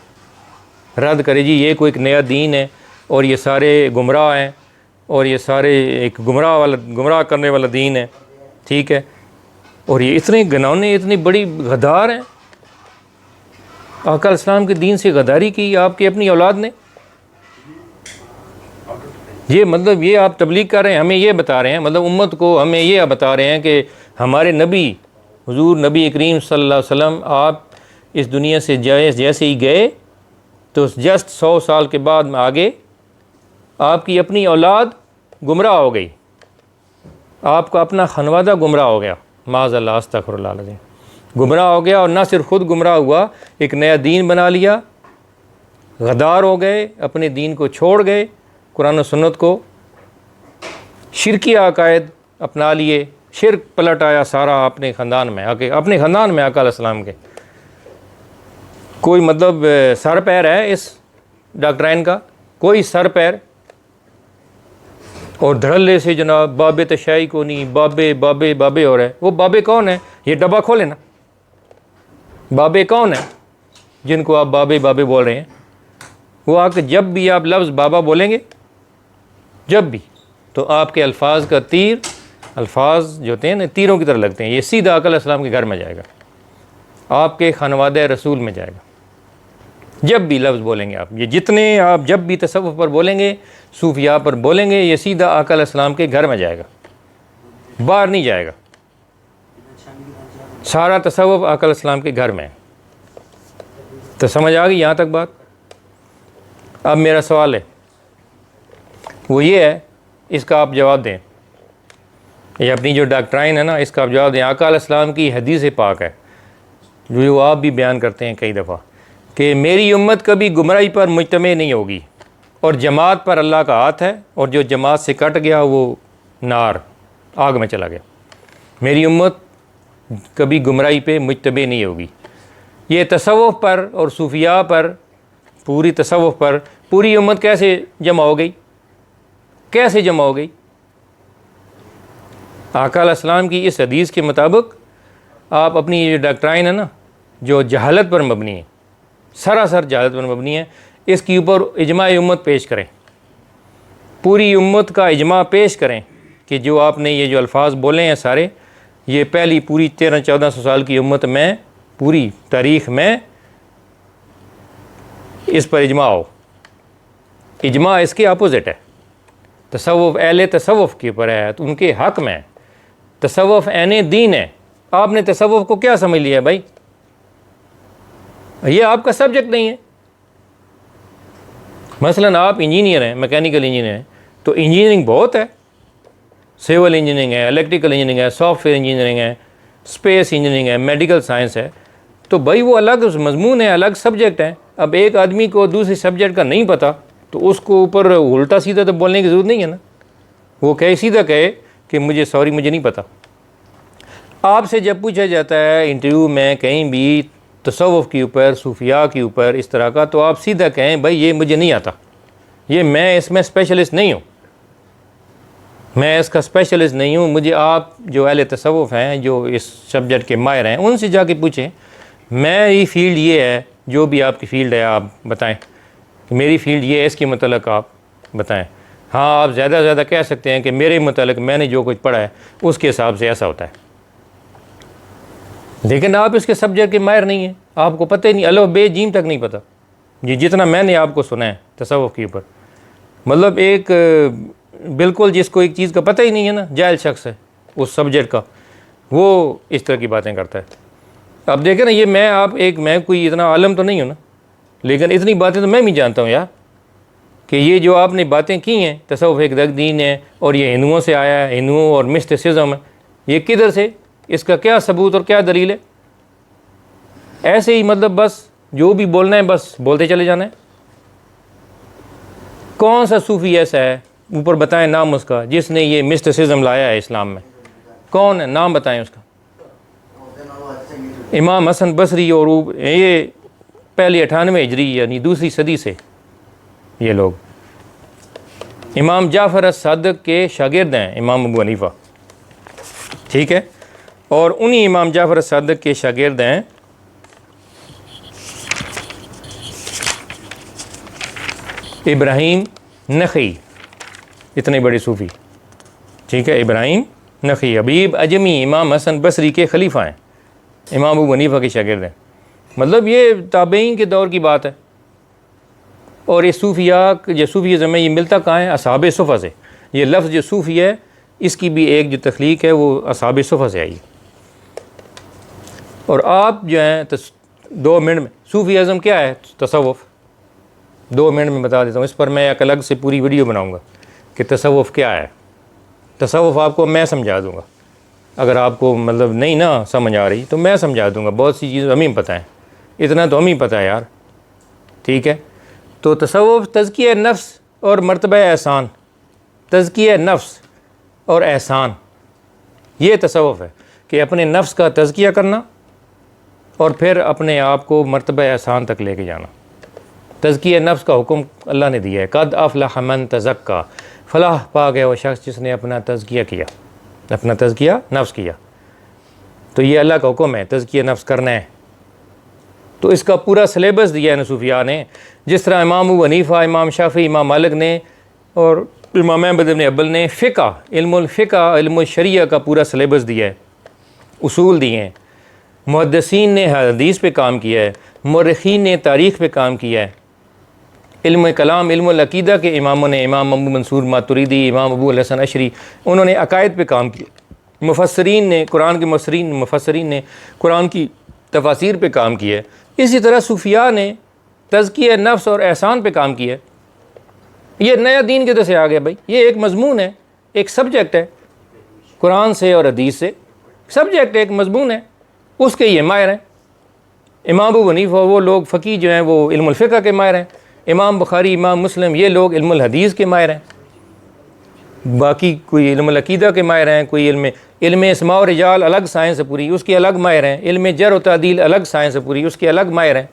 رد کرے، جی یہ کوئی ایک نیا دین ہے اور یہ سارے گمراہ ہیں اور یہ سارے ایک گمراہ کرنے والا دین ہے، ٹھیک ہے، اور یہ اتنے گنونے، اتنی بڑی غدار ہیں۔ آقا علیہ السلام کے دین سے غداری کی آپ کی اپنی اولاد نے، یہ مطلب یہ آپ تبلیغ کر رہے ہیں، ہمیں یہ بتا رہے ہیں، مطلب امت کو ہمیں یہ بتا رہے ہیں کہ ہمارے نبی حضور نبی کریم صلی اللہ علیہ وسلم آپ اس دنیا سے جیسے ہی گئے تو جسٹ 100 سال کے بعد میں آگے آپ کی اپنی اولاد گمراہ ہو گئی، آپ کا اپنا خانوادہ گمراہ ہو گیا، معاذ اللہ، استغفر اللہ العظیم، گمراہ ہو گیا، اور نہ صرف خود گمراہ ہوا، ایک نیا دین بنا لیا، غدار ہو گئے، اپنے دین کو چھوڑ گئے، قرآن و سنت کو، شرکی عقائد اپنا لیے، شرک پلٹ آیا سارا اپنے خاندان میں، اپنے خاندان میں آقا علیہ السلام کے کوئی مطلب سر پیر ہے اس ڈاکٹرائن کا؟ کوئی سر پیر؟ اور دھڑلے سے جناب بابے تشیع کو نہیں، بابے بابے بابے ہو رہے۔ وہ بابے کون ہیں؟ یہ ڈبہ کھولے نا، بابے کون ہیں جن کو آپ بابے بابے بول رہے ہیں؟ وہ آ کے جب بھی آپ لفظ بابا بولیں گے، جب بھی، تو آپ کے الفاظ کا تیر، الفاظ جو ہوتے ہیں نا تیروں کی طرح لگتے ہیں، یہ سیدھا آقا علیہ السلام کے گھر میں جائے گا، آپ کے خانوادہ رسول میں جائے گا۔ جب بھی لفظ بولیں گے آپ، یہ جتنے آپ جب بھی تصوف پر بولیں گے، صوفیاء پر بولیں گے، یہ سیدھا آقا علیہ السلام کے گھر میں جائے گا، باہر نہیں جائے گا۔ سارا تصوف آقا علیہ السلام کے گھر میں ہے۔ تو سمجھ آ گئی یہاں تک بات؟ اب میرا سوال ہے وہ یہ ہے، اس کا آپ جواب دیں، یہ اپنی جو ڈاکٹرائن ہے نا اس کا آپ جواب دیں۔ آقا علیہ السلام کی حدیث پاک ہے جو آپ بھی بیان کرتے ہیں کئی دفعہ کہ میری امت کبھی گمراہی پر مجتمع نہیں ہوگی، اور جماعت پر اللہ کا ہاتھ ہے، اور جو جماعت سے کٹ گیا وہ نار، آگ میں چلا گیا۔ میری امت کبھی گمراہی پہ مجتمع نہیں ہوگی۔ یہ تصوف پر اور صوفیاء پر، پوری تصوف پر پوری امت کیسے جمع ہو گئی؟ کیسے جمع ہو گئی؟ آقا علیہ السلام کی اس حدیث کے مطابق آپ اپنی یہ ڈاکٹرائن ہے نا جو جہالت پر مبنی ہے، سراسر جہالت پر مبنی ہے، اس کے اوپر اجماع امت پیش کریں، پوری امت کا اجماع پیش کریں کہ جو آپ نے یہ جو الفاظ بولے ہیں سارے، یہ پہلی پوری 1300-1400 سال کی امت میں، پوری تاریخ میں اس پر اجماع ہو۔ اجماع اس کے اپوزٹ ہے، تصوف اہل تصوف کے اوپر ہے تو ان کے حق میں، تصوف عین دین ہے۔ آپ نے تصوف کو کیا سمجھ لیا ہے بھائی؟ یہ آپ کا سبجیکٹ نہیں ہے۔ مثلا آپ انجینئر ہیں، میکینیکل انجینئر ہیں، تو انجینئرنگ بہت ہے، سول انجینئرنگ ہے، الیکٹریکل انجینئرنگ ہے، سافٹ ویئر انجینئرنگ ہے، اسپیس انجینئرنگ ہے، میڈیکل سائنس ہے، تو بھائی وہ الگ مضمون ہے، الگ سبجیکٹ ہے. اب ایک آدمی کو دوسری سبجیکٹ کا نہیں پتہ تو اس کو اوپر الٹا سیدھا تو بولنے کی ضرورت نہیں ہے نا. وہ کہے سیدھا کہے کہ مجھے مجھے نہیں پتہ. آپ سے جب پوچھا جاتا ہے انٹرویو میں کہیں بھی تصوف کے اوپر، صوفیاء کے اوپر اس طرح کا، تو آپ سیدھا کہیں بھائی یہ مجھے نہیں آتا، یہ میں اس میں اسپیشلسٹ نہیں ہوں، میں اس کا اسپیشلسٹ نہیں ہوں. مجھے آپ جو اہل تصوف ہیں، جو اس سبجیکٹ کے ماہر ہیں، ان سے جا کے پوچھیں میری فیلڈ یہ ہے، جو بھی آپ کی فیلڈ ہے آپ بتائیں کہ میری فیلڈ یہ ہے، اس کے متعلق آپ بتائیں. ہاں آپ زیادہ سے زیادہ کہہ سکتے ہیں کہ میرے متعلق میں نے جو کچھ پڑھا ہے اس کے حساب سے ایسا ہوتا ہے، لیکن آپ اس کے سبجیکٹ کے ماہر نہیں ہیں، آپ کو پتہ ہی نہیں، الف بے جیم تک نہیں پتہ. یہ جتنا میں نے آپ کو سنا ہے تصوف کے اوپر، مطلب ایک بالکل جس کو ایک چیز کا پتہ ہی نہیں ہے نا، جاہل شخص ہے اس سبجیکٹ کا، وہ اس طرح کی باتیں کرتا ہے. اب دیکھیں نا، یہ میں کوئی اتنا عالم تو نہیں ہوں نا، لیکن اتنی باتیں تو میں بھی جانتا ہوں یار، کہ یہ جو آپ نے باتیں کی ہیں تصوف ایک دین ہے اور یہ ہندوؤں سے آیا ہے، ہندوؤں اور مسٹسزم ہے، یہ کدھر سے، اس کا کیا ثبوت اور کیا دلیل ہے؟ ایسے ہی مطلب بس جو بھی بولنا ہے بس بولتے چلے جانا ہے. کون سا صوفی ایسا ہے، اوپر بتائیں نام اس کا، جس نے یہ مسٹسزم لایا ہے اسلام میں؟ کون ہے؟ نام بتائیں اس کا. امام حسن بصری، اور یہ پہلی 98 ہجری یعنی دوسری صدی سے یہ لوگ. امام جعفر الصادق کے شاگرد ہیں امام ابو حنیفہ، ٹھیک ہے، اور انہی امام جعفر الصادق کے شاگرد ہیں ابراہیم نخعی، اتنے بڑے صوفی، ٹھیک ہے. ابراہیم نخعی حبیب اجمی امام حسن بصری کے خلیفہ ہیں، امام ابو حنیفہ کے شاگرد ہیں. مطلب یہ تابعین کے دور کی بات ہے. اور یہ صوفیاء جو صوفیزم ہے یہ ملتا کہاں ہے؟ اصحاب صفہ سے. یہ لفظ جو صوفی ہے اس کی بھی ایک جو تخلیق ہے وہ اصحاب صفہ سے آئی. اور آپ جو ہیں 2 منٹ میں صوفی ازم کیا ہے، تصوف 2 منٹ میں بتا دیتا ہوں. اس پر میں ایک الگ سے پوری ویڈیو بناؤں گا کہ تصوف کیا ہے. تصوف آپ کو میں سمجھا دوں گا، اگر آپ کو مطلب نہیں نا سمجھ آ رہی تو میں سمجھا دوں گا. بہت سی چیزیں ہمیں پتہ ہیں، اتنا تو ہمیں پتہ ہے یار، ٹھیک ہے. تو تصوف تزکیہ نفس اور مرتبہ احسان، تزکیہ نفس اور احسان، یہ تصوف ہے کہ اپنے نفس کا تزکیہ کرنا اور پھر اپنے آپ کو مرتبہ احسان تک لے کے جانا. تزکیہ نفس کا حکم اللہ نے دیا ہے، قد افلح من تزکا، فلاح پا گیا وہ شخص جس نے اپنا تزکیہ کیا، اپنا تزکیہ نفس کیا. تو یہ اللہ کا حکم ہے، تزکیہ نفس کرنا ہے. تو اس کا پورا سلیبس دیا ہے صوفیاء نے، جس طرح امام ابو حنیفہ، امام شافعی، امام مالک نے اور امام احمد بن حنبل نے فقہ، علم الفقہ، علم الشریعہ کا پورا سلیبس دیا ہے، اصول دیے ہیں. محدثین نے حدیث پہ کام کیا ہے، مورخین نے تاریخ پہ کام کیا ہے. علم کلام، علم العقیدہ کے اماموں نے، امام ابو منصور ماتریدی، امام ابو الحسن اشری، انہوں نے عقائد پہ کام کیا. مفسرین نے، قرآن کے مفسرین نے قرآن کی تفاسیر پہ کام کیا ہے. اسی طرح صوفیاء نے تزکیہ نفس اور احسان پہ کام کیا ہے. یہ نیا دین کدھر سے آ گیا بھائی؟ یہ ایک مضمون ہے، ایک سبجیکٹ ہے، قرآن سے اور حدیث سے سبجیکٹ ایک مضمون ہے، اس کے یہ ماہر ہیں. امام ابو حنیفہ وہ لوگ فقی جو ہیں وہ علم الفقہ کے ماہر ہیں. امام بخاری، امام مسلم یہ لوگ علم الحدیث کے ماہر ہیں. باقی کوئی علم العقیدہ کے ماہر ہیں، کوئی علم اسماء و رجال الگ سائنس ہے پوری، اس کے الگ ماہر ہیں. علم جرح و تعدیل الگ سائنس ہے پوری، اس کے الگ ماہر ہیں.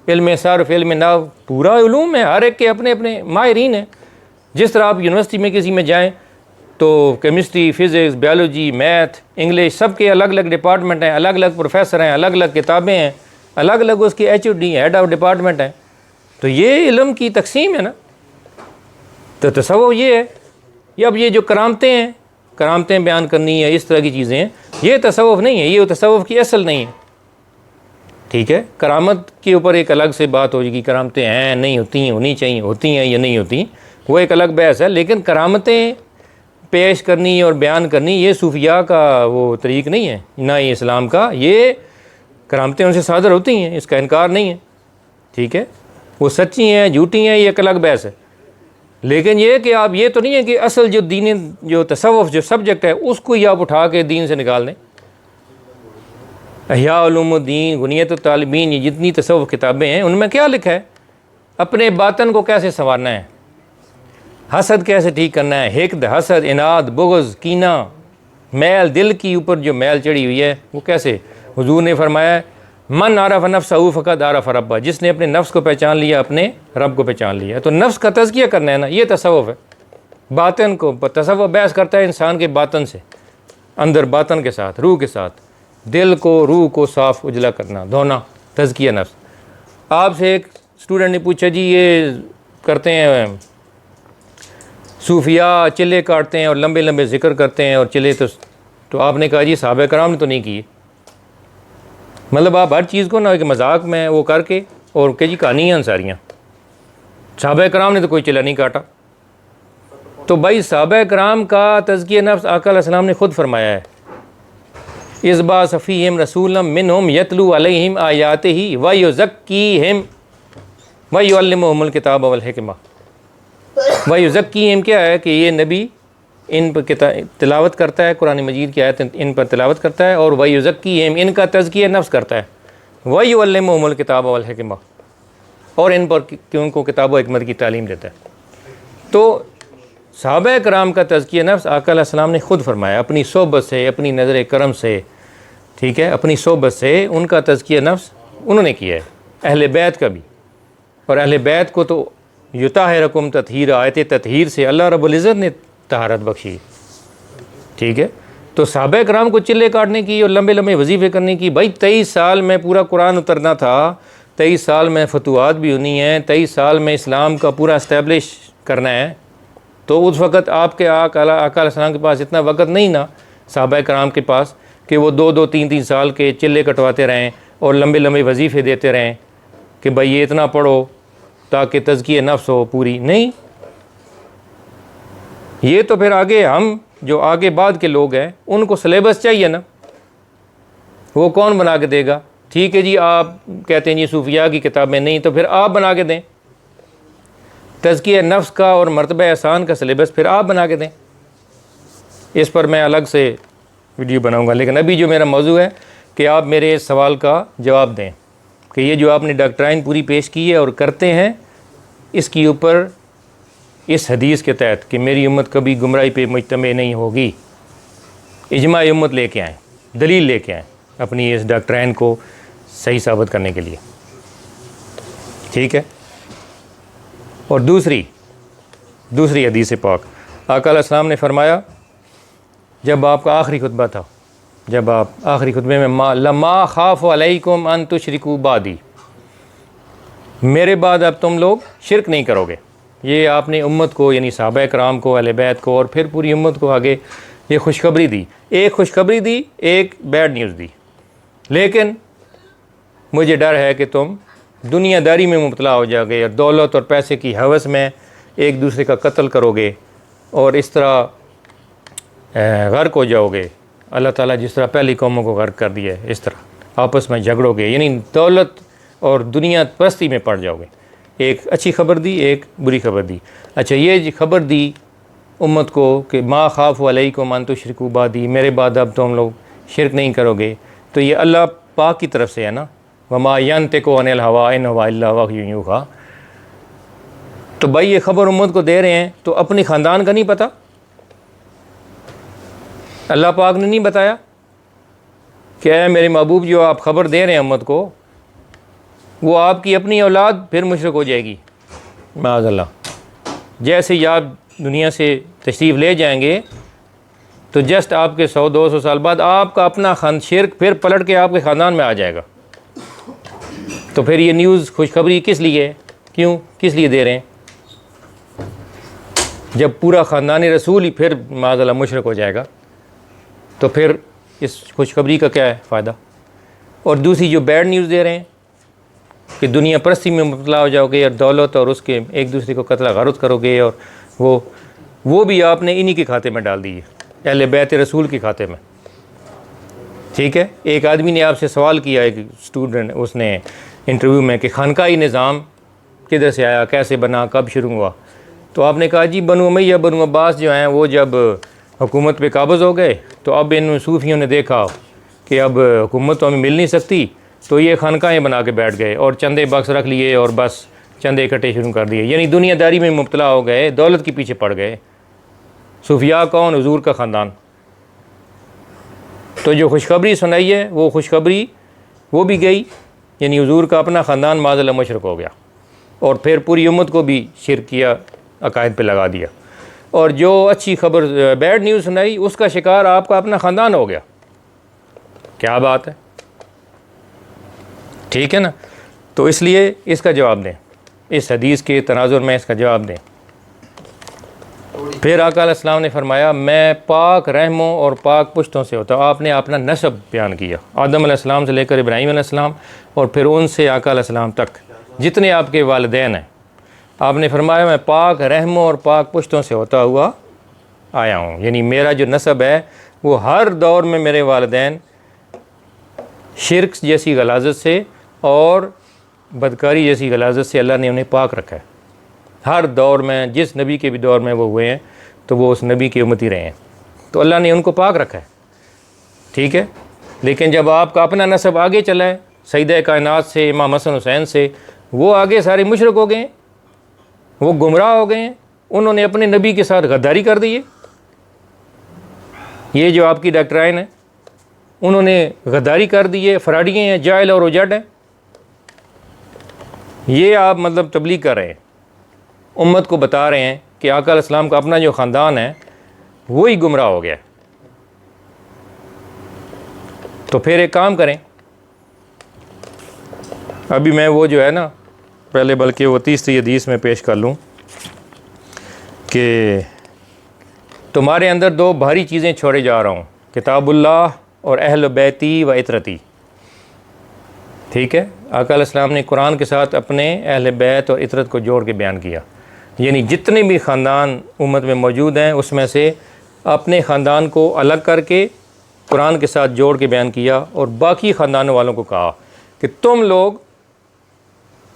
علم صرف، علم نحو، پورا علوم ہے، ہر ایک کے اپنے اپنے ماہرین ہیں. جس طرح آپ یونیورسٹی میں کسی میں جائیں تو chemistry, physics, biology, math, English, سب کے الگ الگ ڈپارٹمنٹ ہیں، الگ الگ پروفیسر ہیں، الگ الگ کتابیں ہیں، الگ الگ اس کے H O D, head of department ہیں. تو یہ علم کی تقسیم ہے نا. تو تصوف یہ ہے. یہ اب یہ جو کرامتیں بیان کرنی ہے، اس طرح کی چیزیں ہیں، یہ تصوف نہیں ہے، یہ تصوف کی اصل نہیں ہے. ٹھیک ہے، کرامت کے اوپر ایک الگ سے بات ہو جائے گی، کرامتیں ہیں نہیں ہوتی ہیں، ہونی چاہیے، ہوتی ہیں یا نہیں ہوتی، وہ ایک الگ بحث ہے. لیکن کرامتیں پیش کرنی اور بیان کرنی یہ صوفیاء کا وہ طریق نہیں ہے، نہ ہی اسلام کا. یہ کرامتیں ان سے صادر ہوتی ہیں، اس کا انکار نہیں ہے، ٹھیک ہے، وہ سچی ہیں جھوٹی ہیں یہ ایک الگ بحث ہے. لیکن یہ کہ آپ یہ تو نہیں ہے کہ اصل جو دین، جو تصوف جو سبجیکٹ ہے اس کو ہی آپ اٹھا کے دین سے نکال دیں. احیاء علوم الدین، غنیت الطالبین، یہ جتنی تصوف کتابیں ہیں ان میں کیا لکھا ہے؟ اپنے باطن کو کیسے سنوارنا ہے، حسد کیسے ٹھیک کرنا ہے، حقد، حسد، اناد، بغض، کینہ، میل، دل کی اوپر جو میل چڑھی ہوئی ہے وہ کیسے؟ حضور نے فرمایا من عرف نفسہ فقد عرف ربہ، جس نے اپنے نفس کو پہچان لیا اپنے رب کو پہچان لیا۔ تو نفس کا تزکیہ کرنا ہے نا، یہ تصوف ہے۔ باطن کو تصوف بحث کرتا ہے انسان کے باطن سے، اندر باطن کے ساتھ، روح کے ساتھ، دل کو روح کو صاف اجلا کرنا، دھونا، تزکیہ نفس۔ آپ سے ایک اسٹوڈنٹ نے پوچھا جی یہ کرتے ہیں صوفیاء چلے کاٹتے ہیں اور لمبے لمبے ذکر کرتے ہیں اور چلے، تو آپ نے کہا جی صحابہ کرام نے تو نہیں کیے۔ مطلب آپ ہر چیز کو نا ایک مذاق میں وہ کر کے اور کہ جی کہانیاں ساریاں، صحابہ کرام نے تو کوئی چلا نہیں کاٹا۔ تو بھائی صحابہ کرام کا تزکیہ نفس آقا علیہ السلام نے خود فرمایا ہے، اذ بعث فیہم رسولا منہم یتلو علیہم آیاتہ ویزکیہم ویعلمہم الکتاب والحکمہ۔ ویزکیہم کیا ہے کہ یہ نبی ان پر تلاوت کرتا ہے، قرآن مجید کی آیت ان پر تلاوت کرتا ہے، اور ویزکیہم ان کا تزکیہ نفس کرتا ہے، ویعلمہم الکتاب والحکمہ، اور ان پر کہ ان کو کتاب و حکمت کی تعلیم دیتا ہے۔ تو صحابہ کرام کا تزکیہ نفس آقا علیہ السلام نے خود فرمایا، اپنی صحبت سے، اپنی نظر کرم سے، ٹھیک ہے، اپنی صحبت سے ان کا تزکیہ نفس انہوں نے کیا ہے، اہل بیت کا بھی۔ اور اہل بیت کو تو یطہرکم تطہیرا، آیت تطہیر سے اللہ رب العزت نے طہارت بخشی، ٹھیک ہے۔ تو صحابہ کرام کو چلے کاٹنے کی اور لمبے لمبے وظیفے کرنے کی، بھائی 23 سال میں پورا قرآن اترنا تھا، 23 سال میں فتوحات بھی ہونی ہیں، 23 سال میں اسلام کا پورا اسٹیبلش کرنا ہے، تو اس وقت آپ کے آقا علیہ السلام کے پاس اتنا وقت نہیں نا، صحابہ کرام کے پاس، کہ وہ 2 3 سال کے چلے کٹواتے رہیں اور لمبے لمبے وظیفے دیتے رہیں کہ بھائی یہ اتنا پڑھو تاکہ تزکیہ نفس ہو پوری، نہیں۔ یہ تو پھر آگے ہم جو آگے بعد کے لوگ ہیں ان کو سلیبس چاہیے نا، وہ کون بنا کے دے گا؟ ٹھیک ہے جی، آپ کہتے ہیں جی صوفیاء کی کتابیں نہیں، تو پھر آپ بنا کے دیں تزکیہ نفس کا اور مرتبہ احسان کا سلیبس، پھر آپ بنا کے دیں۔ اس پر میں الگ سے ویڈیو بناؤں گا، لیکن ابھی جو میرا موضوع ہے کہ آپ میرے اس سوال کا جواب دیں کہ یہ جو آپ نے ڈاکٹرائن پوری پیش کی ہے اور کرتے ہیں، اس کی اوپر اس حدیث کے تحت کہ میری امت کبھی گمراہی پہ مجتمع نہیں ہوگی، اجماع امت لے کے آئیں، دلیل لے کے آئیں اپنی اس ڈاکٹرائن کو صحیح ثابت کرنے کے لیے، ٹھیک ہے۔ اور دوسری حدیث پاک، آقا علیہ السلام نے فرمایا جب آپ کا آخری خطبہ تھا، جب آپ آخری خطبے میں لما خاف علیکم ان تشرکوا بعدی، میرے بعد اب تم لوگ شرک نہیں کرو گے، یہ آپ نے امت کو یعنی صحابہ کرام کو، اہل بیت کو اور پھر پوری امت کو آگے یہ خوشخبری دی، ایک خوشخبری دی، ایک بیڈ نیوز دی۔ لیکن مجھے ڈر ہے کہ تم دنیا داری میں مبتلا ہو جاؤ گے اور دولت اور پیسے کی ہوس میں ایک دوسرے کا قتل کرو گے اور اس طرح غرق ہو جاؤ گے، اللہ تعالیٰ جس طرح پہلی قوموں کو غرق کر دیا ہے اس طرح آپس میں جھگڑو گے، یعنی دولت اور دنیا پرستی میں پڑ جاؤ گے۔ ایک اچھی خبر دی، ایک بری خبر دی۔ اچھا، یہ خبر دی امت کو کہ ما خاف علیکم ان تشرکوا بعدی، میرے بعد اب تم لوگ شرک نہیں کرو گے، تو یہ اللہ پاک کی طرف سے ہے نا، وما ینطق عن الہویٰ ان ہوا الا وحی یوحیٰ۔ تو بھائی یہ خبر امت کو دے رہے ہیں تو اپنی خاندان کا نہیں پتہ؟ اللہ پاک نے نہیں بتایا کہ اے میرے محبوب جو آپ خبر دے رہے ہیں امت کو، وہ آپ کی اپنی اولاد پھر مشرک ہو جائے گی معاذ اللہ۔ جیسے ہی آپ دنیا سے تشریف لے جائیں گے تو جسٹ آپ کے 100-200 سال بعد آپ کا اپنا شرک پھر پلٹ کے آپ کے خاندان میں آ جائے گا۔ تو پھر یہ نیوز خوشخبری کس لیے ہے؟ کیوں، کس لیے دے رہے ہیں؟ جب پورا خاندان رسول ہی پھر معاذ اللہ مشرک ہو جائے گا تو پھر اس خوشخبری کا کیا ہے فائدہ؟ اور دوسری جو بیڈ نیوز دے رہے ہیں کہ دنیا پرستی میں مبتلا ہو جاؤ گے اور دولت اور اس کے ایک دوسرے کو قتل غارت کرو گے، اور وہ بھی آپ نے انہی کے کھاتے میں ڈال دی ہے، اہل بیت رسول کے کھاتے میں، ٹھیک ہے۔ ایک آدمی نے آپ سے سوال کیا، ایک اسٹوڈنٹ، اس نے انٹرویو میں کہ خانقاہی نظام کدھر سے آیا، کیسے بنا، کب شروع ہوا؟ تو آپ نے کہا جی بنو امیہ بنو عباس جو ہیں وہ جب حکومت پہ قابض ہو گئے تو اب ان صوفیوں نے دیکھا کہ اب حکومت تو ہمیں مل نہیں سکتی، تو یہ خانقاہیں بنا کے بیٹھ گئے اور چندے بکس رکھ لیے اور بس چندے اکٹھے شروع کر دیے، یعنی دنیا داری میں مبتلا ہو گئے، دولت کے پیچھے پڑ گئے۔ صوفیاء کون؟ حضور کا خاندان۔ تو جو خوشخبری سنائی ہے وہ خوشخبری وہ بھی گئی، یعنی حضور کا اپنا خاندان معاذ اللہ مشرک ہو گیا، اور پھر پوری امت کو بھی شرک کیا، عقائد پہ لگا دیا۔ اور جو اچھی خبر بیڈ نیوز سنائی اس کا شکار آپ کا اپنا خاندان ہو گیا۔ کیا بات ہے، ٹھیک ہے نا؟ تو اس لیے اس کا جواب دیں، اس حدیث کے تناظر میں اس کا جواب دیں۔ پھر آقا علیہ السلام نے فرمایا میں پاک رحموں اور پاک پشتوں سے ہوتا ہوں۔ آپ نے اپنا نسب بیان کیا، آدم علیہ السلام سے لے کر ابراہیم علیہ السلام اور پھر ان سے آقا علیہ السلام تک جتنے آپ کے والدین ہیں، آپ نے فرمایا میں پاک رحموں اور پاک پشتوں سے ہوتا ہوا آیا ہوں، یعنی میرا جو نسب ہے وہ ہر دور میں میرے والدین شرک جیسی غلاظت سے اور بدکاری جیسی غلاظت سے اللہ نے انہیں پاک رکھا ہے۔ ہر دور میں جس نبی کے بھی دور میں وہ ہوئے ہیں تو وہ اس نبی کی امتی رہے ہیں، تو اللہ نے ان کو پاک رکھا ہے، ٹھیک ہے۔ لیکن جب آپ کا اپنا نسب آگے چلا ہے سیدہ کائنات سے، امام حسن حسین سے، وہ آگے سارے مشرک ہو گئے ہیں، وہ گمراہ ہو گئے ہیں، انہوں نے اپنے نبی کے ساتھ غداری کر دی ہے۔ یہ جو آپ کی ڈاکٹرائن ہے انہوں نے غداری کر دی ہے، فراڈیے ہیں، جاہل اور اجڑ ہیں۔ یہ آپ مطلب تبلیغ کر رہے ہیں، امت کو بتا رہے ہیں کہ آقا علیہ السلام کا اپنا جو خاندان ہے وہی گمراہ ہو گیا ہے۔ تو پھر ایک کام کریں، ابھی میں وہ جو ہے نا پہلے بلکہ وہ 30 حدیث میں پیش کر لوں کہ تمہارے اندر دو بھاری چیزیں چھوڑے جا رہا ہوں، کتاب اللہ اور اہل بیتی و عطرتی، ٹھیک ہے۔ آقا علیہ السلام نے قرآن کے ساتھ اپنے اہل بیت اور عطرت کو جوڑ کے بیان کیا، یعنی جتنے بھی خاندان امت میں موجود ہیں اس میں سے اپنے خاندان کو الگ کر کے قرآن کے ساتھ جوڑ کے بیان کیا، اور باقی خاندانوں والوں کو کہا کہ تم لوگ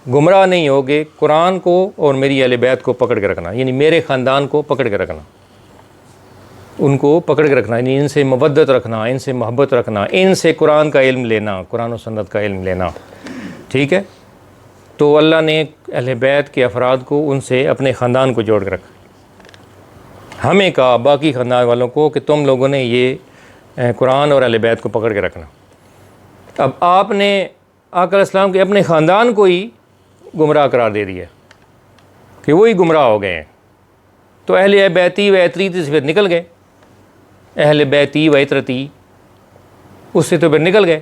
گمراہ نہیں ہوگے، قرآن کو اور میری اہل بیت کو پکڑ کے رکھنا، یعنی میرے خاندان کو پکڑ کے رکھنا، ان کو پکڑ کے رکھنا، یعنی ان سے مودت رکھنا، ان سے محبت رکھنا، ان سے قرآن کا علم لینا، قرآن و سنت کا علم لینا، ٹھیک ہے۔ تو اللہ نے اہل بیت کے افراد کو ان سے اپنے خاندان کو جوڑ کے رکھا۔ ہمیں کہا باقی خاندان والوں کو کہ تم لوگوں نے یہ قرآن اور اہل بیت کو پکڑ کے رکھنا۔ اب آپ نے آقا علیہ السلام کے اپنے خاندان کو ہی گمراہ قرار دے دیا کہ وہی گمراہ ہو گئے ہیں، تو اہل بیتی و عطرتی سے پھر نکل گئے، اہل بیتی و عطرتی اس سے تو پھر نکل گئے،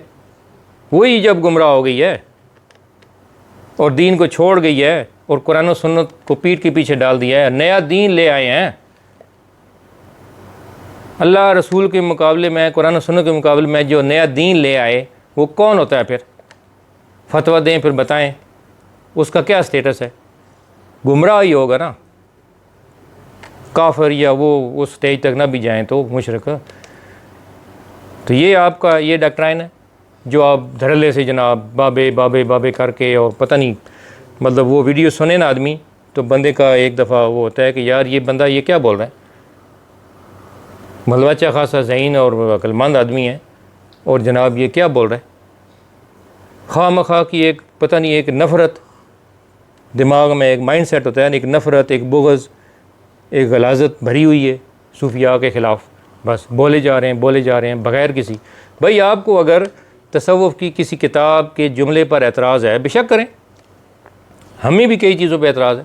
وہی جب گمراہ ہو گئی ہے اور دین کو چھوڑ گئی ہے اور قرآن و سنت کو پیٹھ کے پیچھے ڈال دیا ہے، نیا دین لے آئے ہیں۔ اللہ رسول کے مقابلے میں، قرآن و سنت کے مقابلے میں جو نیا دین لے آئے وہ کون ہوتا ہے؟ پھر فتویٰ دیں، پھر بتائیں اس کا کیا سٹیٹس ہے؟ گمراہ ہی ہوگا نا، کافر، یا وہ اس سٹیج تک نہ بھی جائیں تو مشرک۔ تو یہ آپ کا یہ ڈاکٹرائن ہے جو آپ دھڑلے سے جناب بابے بابے بابے کر کے، اور پتہ نہیں مطلب وہ ویڈیو سنے نا آدمی تو بندے کا ایک دفعہ وہ ہوتا ہے کہ یار یہ بندہ یہ کیا بول رہا ہے، مطلب اچھا خاصا ذہین اور عقل مند آدمی ہے اور جناب یہ کیا بول رہا ہے۔ خواہ مخواہ کی ایک پتہ نہیں ایک نفرت دماغ میں، ایک مائنڈ سیٹ ہوتا ہے، ایک نفرت، ایک بغض، ایک غلاظت بھری ہوئی ہے صوفیاء کے خلاف، بس بولے جا رہے ہیں بغیر کسی۔ بھائی آپ کو اگر تصوف کی کسی کتاب کے جملے پر اعتراض ہے بے شک کریں، ہمیں بھی کئی چیزوں پہ اعتراض ہے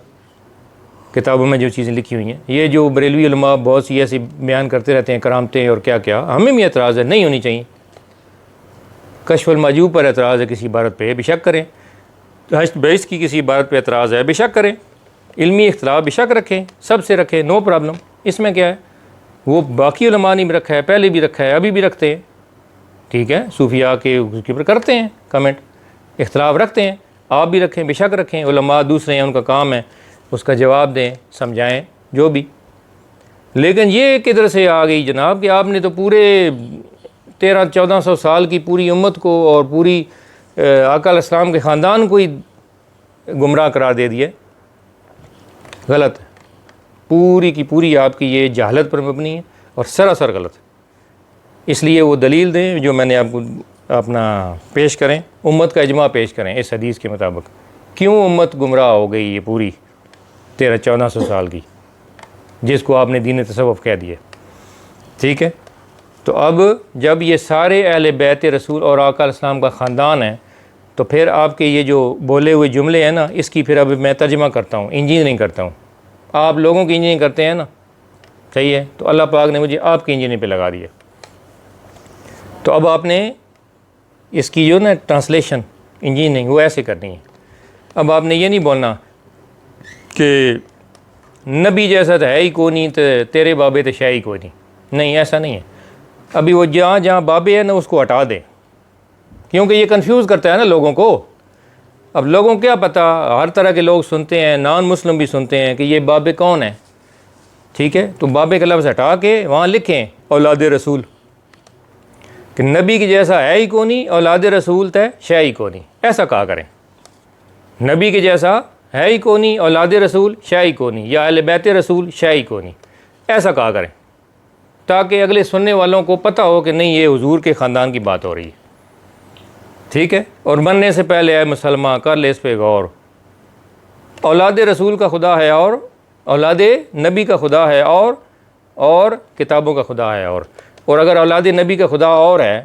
کتابوں میں جو چیزیں لکھی ہوئی ہیں۔ یہ جو بریلوی علماء بہت سی ایسی بیان کرتے رہتے ہیں کرامتیں اور کیا کیا، ہمیں بھی اعتراض ہے، نہیں ہونی چاہیے۔ کشف المحجوب پر اعتراض ہے کسی عبارت پہ، بے شک کریں۔ حشر بیس کی کسی عبارت پہ اعتراض ہے، بے شک کریں۔ علمی اختلاف بے شک رکھیں، سب سے رکھیں، نو پرابلم، اس میں کیا ہے؟ وہ باقی علماء نے بھی رکھا ہے، پہلے بھی رکھا ہے، ابھی بھی رکھتے ہیں، ٹھیک ہے۔ صوفیاء کے اوپر کرتے ہیں کمنٹ، اختلاف رکھتے ہیں، آپ بھی رکھیں، بے شک رکھیں۔ علماء دوسرے ہیں، ان کا کام ہے اس کا جواب دیں، سمجھائیں، جو بھی۔ لیکن یہ کدھر سے آ گئی جناب کہ آپ نے تو پورے 1300-1400 سال کی پوری امت کو اور پوری آقا علیہ السلام کے خاندان کو ہی گمراہ قرار دے دیا۔ غلط ہے، پوری کی پوری آپ کی یہ جہالت پر مبنی ہے اور سراسر غلط ہے۔ اس لیے وہ دلیل دیں جو میں نے آپ کو اپنا پیش کریں، امت کا اجماع پیش کریں اس حدیث کے مطابق، کیوں امت گمراہ ہو گئی یہ پوری 1300-1400 سال کی، جس کو آپ نے دین تصوف کہہ دیا. ٹھیک ہے، تو اب جب یہ سارے اہل بیت رسول اور آقا علیہ السلام کا خاندان ہے، تو پھر آپ کے یہ جو بولے ہوئے جملے ہیں نا، اس کی پھر اب میں ترجمہ کرتا ہوں، انجینئرنگ کرتا ہوں. آپ لوگوں کی انجینئرنگ کرتے ہیں نا، صحیح ہے، تو اللہ پاک نے مجھے آپ کی انجینئرنگ پہ لگا دیا. تو اب آپ نے اس کی جو نا ٹرانسلیشن انجینئرنگ وہ ایسے کرنی ہے. اب آپ نے یہ نہیں بولنا کہ نبی جیسا تو ہے ہی کوئی نہیں، تو تیرے بابے تو شے ہی کوئی نہیں، ایسا نہیں ہے. ابھی وہ جہاں جہاں بابے ہیں نا اس کو ہٹا دیں، کیونکہ یہ کنفیوز کرتا ہے نا لوگوں کو. اب لوگوں کو کیا پتہ، ہر طرح کے لوگ سنتے ہیں، نان مسلم بھی سنتے ہیں کہ یہ بابے کون ہیں. ٹھیک ہے، تو بابے کا لفظ ہٹا کے وہاں لکھیں اولاد رسول، کہ نبی کے جیسا ہے ہی کون نہیں، اولاد رسول تے شے ہی کون نہیں، ایسا کہا کریں. نبی کے جیسا ہے ہی کون نہیں، اولاد رسول شے ہی کون نہیں، یا اہل بیت رسول شے ہی کون نہیں، ایسا کہا کریں، تاکہ اگلے سننے والوں کو پتہ ہو کہ نہیں یہ حضور کے خاندان کی بات ہو رہی ہے. ٹھیک ہے، اور مرنے سے پہلے اے مسلمان کر لے اس پہ غور. اولاد رسول کا خدا ہے اور اولاد نبی کا خدا ہے اور کتابوں کا خدا ہے اور اگر اولاد نبی کا خدا اور ہے،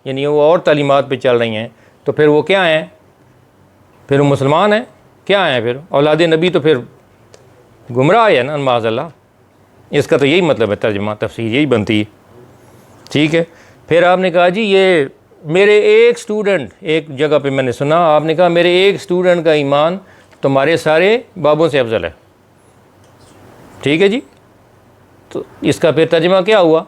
یعنی وہ اور تعلیمات پہ چل رہی ہیں، تو پھر وہ کیا ہیں؟ پھر وہ مسلمان ہیں؟ کیا ہیں پھر؟ اولاد نبی تو پھر گمراہ ہے نا معاذ اللہ. اس کا تو یہی مطلب ہے، ترجمہ تفسیر یہی بنتی ہے. ٹھیک ہے، پھر آپ نے کہا جی یہ میرے ایک سٹوڈنٹ، ایک جگہ پہ میں نے سنا آپ نے کہا میرے ایک سٹوڈنٹ کا ایمان تمہارے سارے بابوں سے افضل ہے. ٹھیک ہے جی، تو اس کا پھر ترجمہ کیا ہوا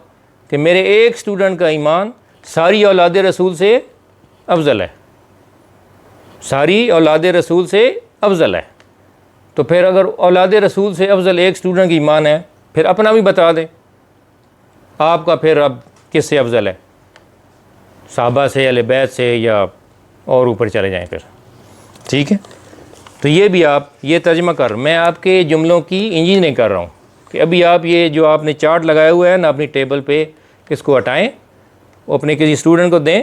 کہ میرے ایک سٹوڈنٹ کا ایمان ساری اولاد رسول سے افضل ہے، ساری اولاد رسول سے افضل ہے. تو پھر اگر اولاد رسول سے افضل ایک سٹوڈنٹ کی ایمان ہے، پھر اپنا بھی بتا دیں آپ کا پھر اب کس سے افضل ہے، صحابہ سے، اہل بیت سے، یا اور اوپر چلے جائیں پھر. ٹھیک ہے، تو یہ بھی آپ یہ ترجمہ کر، میں آپ کے جملوں کی انجینئرنگ کر رہا ہوں کہ ابھی آپ یہ جو آپ نے چارٹ لگایا ہوا ہے نا اپنی ٹیبل پہ، اس کو ہٹائیں، وہ اپنے کسی اسٹوڈنٹ کو دیں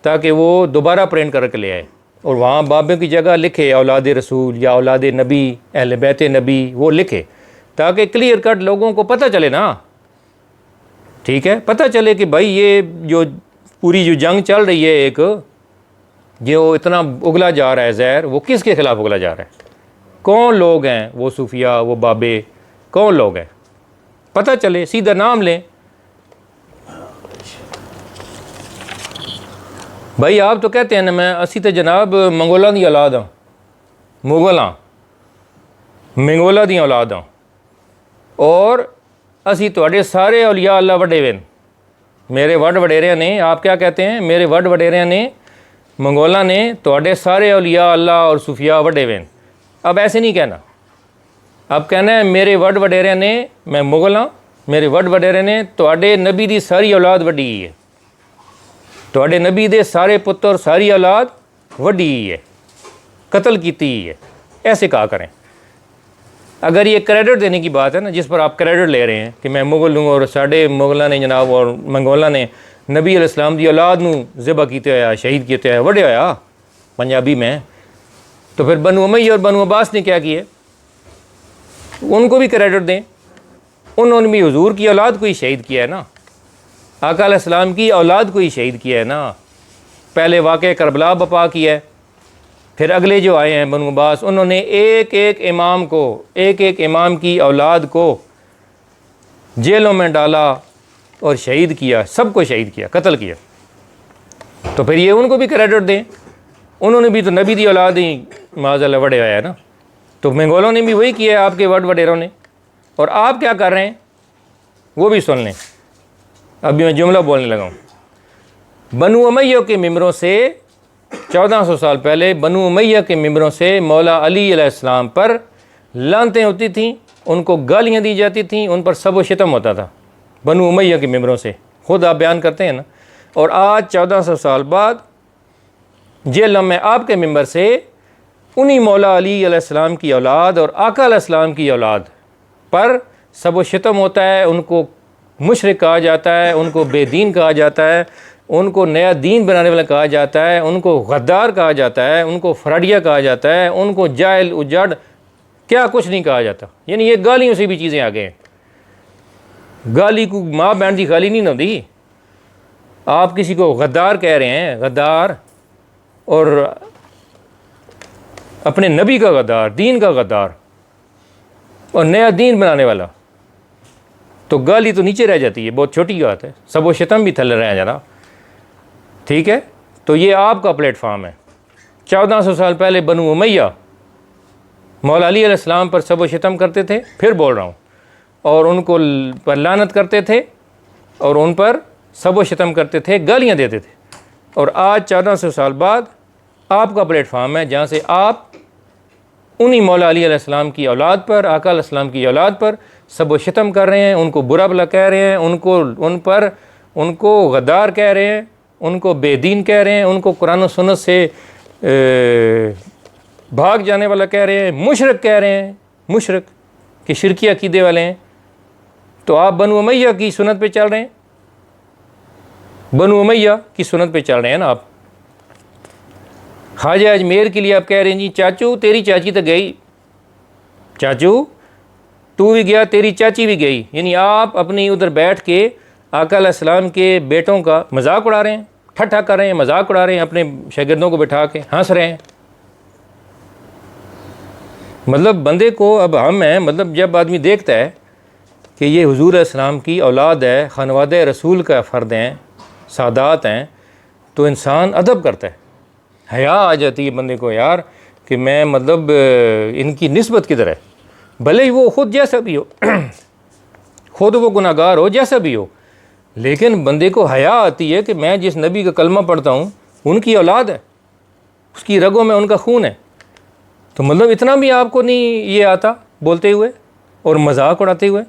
تاکہ وہ دوبارہ پرنٹ کر کے لے آئے، اور وہاں بابے کی جگہ لکھے اولاد رسول یا اولاد نبی، اہل بیت نبی، وہ لکھے تاکہ کلیئر کٹ لوگوں کو پتہ چلے نا. ٹھیک ہے، پتہ چلے کہ بھائی یہ جو پوری جو جنگ چل رہی ہے، ایک جو اتنا اگلا جا رہا ہے زہر، وہ کس کے خلاف اگلا جا رہا ہے، کون لوگ ہیں وہ صوفیاء، وہ بابے کون لوگ ہیں، پتہ چلے، سیدھا نام لیں. بھائی آپ تو کہتے ہیں نا میں اسی تو جناب منگولا دی اولاد ہوں، مغل ہاں، منگولا دی اولاد ہوں، اور اسی تواڈے سارے اولیاء اللہ وڈے وین، میرے وڈ وڈیریاں نے، آپ کیا کہتے ہیں، میرے وڈ وڈیریاں نے، منگولا نے تواڈے سارے اولیاء اللہ اور صوفیاء وڈے وین. اب ایسے نہیں کہنا، اب کہنا ہے میرے وڈ وڈیریاں نے، میں مغل ہاں، میرے وڈ وڈیرے نے تواڈے نبی دی ساری اولاد وڈی ہے، تواڈے نبی دے سارے پتر ساری اولاد وڈی ہے، قتل کیتی ہے، ایسے کہا کریں. اگر یہ کریڈٹ دینے کی بات ہے نا، جس پر آپ کریڈٹ لے رہے ہیں کہ میں مغل ہوں اور ساڈے مغلاں نے جناب اور منگولا نے نبی علیہ السلام دی اولاد نو ذبح کیتے ہویا، شہید کیتے ہویا، وڈے ہویا پنجابی میں، تو پھر بنو امیہ اور بنو عباس نے کیا کیے، ان کو بھی کریڈٹ دیں، انہوں نے بھی حضور کی اولاد کو ہی شہید کیا ہے نا، آقا علیہ السلام کی اولاد کو ہی شہید کیا ہے نا. پہلے واقعہ کربلا بپا کیا ہے، پھر اگلے جو آئے ہیں بنو عباس، انہوں نے ایک ایک امام کو، ایک ایک امام کی اولاد کو جیلوں میں ڈالا اور شہید کیا، سب کو شہید کیا، قتل کیا. تو پھر یہ ان کو بھی کریڈٹ دیں، انہوں نے بھی تو نبی دی اولاد ہی معاذ اللہ وڈے آیا ہے نا. تو منگولوں نے بھی وہی کیا ہے آپ کے وڈ وڈیروں نے، اور آپ کیا کر رہے ہیں وہ بھی سن لیں. ابھی میں جملہ بولنے لگا ہوں. بنو امیہ کے ممبروں سے 1400 سال پہلے بنو امیہ کے ممبروں سے مولا علی علیہ السلام پر لعنتیں ہوتی تھیں، ان کو گالیاں دی جاتی تھیں، ان پر سب و شتم ہوتا تھا بنو امیہ کے ممبروں سے، خود آپ بیان کرتے ہیں نا. اور آج 1400 سال بعد جیلوں میں آپ کے ممبر سے انہی مولا علی علیہ السلام کی اولاد اور آقا علیہ السلام کی اولاد پر سب و شتم ہوتا ہے، ان کو مشرک کہا جاتا ہے، ان کو بے دین کہا جاتا ہے، ان کو نیا دین بنانے والا کہا جاتا ہے، ان کو غدار کہا جاتا ہے، ان کو فراڈیا کہا جاتا ہے، ان کو جاہل اجڑ کیا کچھ نہیں کہا جاتا. یعنی یہ گالیوں سے بھی چیزیں آ گئے ہیں. گالی کو ماں بہن کی گالی نہیں ہوتی. آپ کسی کو غدار کہہ رہے ہیں، غدار، اور اپنے نبی کا غدار، دین کا غدار اور نیا دین بنانے والا، تو گالی تو نیچے رہ جاتی ہے، بہت چھوٹی بات ہے. سب و شتم بھی تھلے رہ جانا. ٹھیک ہے، تو یہ آپ کا پلیٹ فارم ہے. 1400 سال پہلے بنو امیہ مولا علی علیہ السلام پر سب و شتم کرتے تھے، پھر بول رہا ہوں، اور ان کو پر لعنت کرتے تھے اور ان پر سب و شتم کرتے تھے، گالیاں دیتے تھے. اور آج 1400 سال بعد آپ کا پلیٹ فارم ہے جہاں سے آپ انہی مولا علی علیہ السلام کی اولاد پر، آقا علیہ السلام کی اولاد پر سب و شتم کر رہے ہیں، ان کو برا بھلا کہہ رہے ہیں، ان کو غدار کہہ رہے ہیں، ان کو بے دین کہہ رہے ہیں، ان کو قرآن و سنت سے بھاگ جانے والا کہہ رہے ہیں، مشرک کہہ رہے ہیں، مشرک کہ شرکی عقیدے والے ہیں. تو آپ بنو امیہ کی سنت پہ چل رہے ہیں، بنو امیہ کی سنت پہ چل رہے ہیں نا آپ. خواجہ اجمیر کے لیے آپ کہہ رہے ہیں جی چاچو تیری چاچی تو گئی، چاچو تو بھی گیا، تیری چاچی بھی گئی. یعنی آپ اپنی ادھر بیٹھ کے آقا علیہ السلام کے بیٹوں کا مذاق اڑا رہے ہیں، ٹھٹھا کر رہے ہیں، مذاق اڑا رہے ہیں، اپنے شاگردوں کو بٹھا کے ہنس رہے ہیں. مطلب بندے کو اب ہم ہیں، مطلب جب آدمی دیکھتا ہے کہ یہ حضور علیہ السلام کی اولاد ہے، خانوادہ رسول کا فرد ہیں، سادات ہیں، تو انسان ادب کرتا ہے. حیا آ جاتی ہے بندے کو یار کہ میں مطلب ان کی نسبت کدھر ہے، بھلے ہی وہ خود جیسا بھی ہو، خود وہ گناہ گار ہو، جیسا بھی ہو، لیکن بندے کو حیا آتی ہے کہ میں جس نبی کا کلمہ پڑھتا ہوں ان کی اولاد ہے، اس کی رگوں میں ان کا خون ہے. تو مطلب اتنا بھی آپ کو نہیں یہ آتا بولتے ہوئے اور مذاق اڑاتے ہوئے.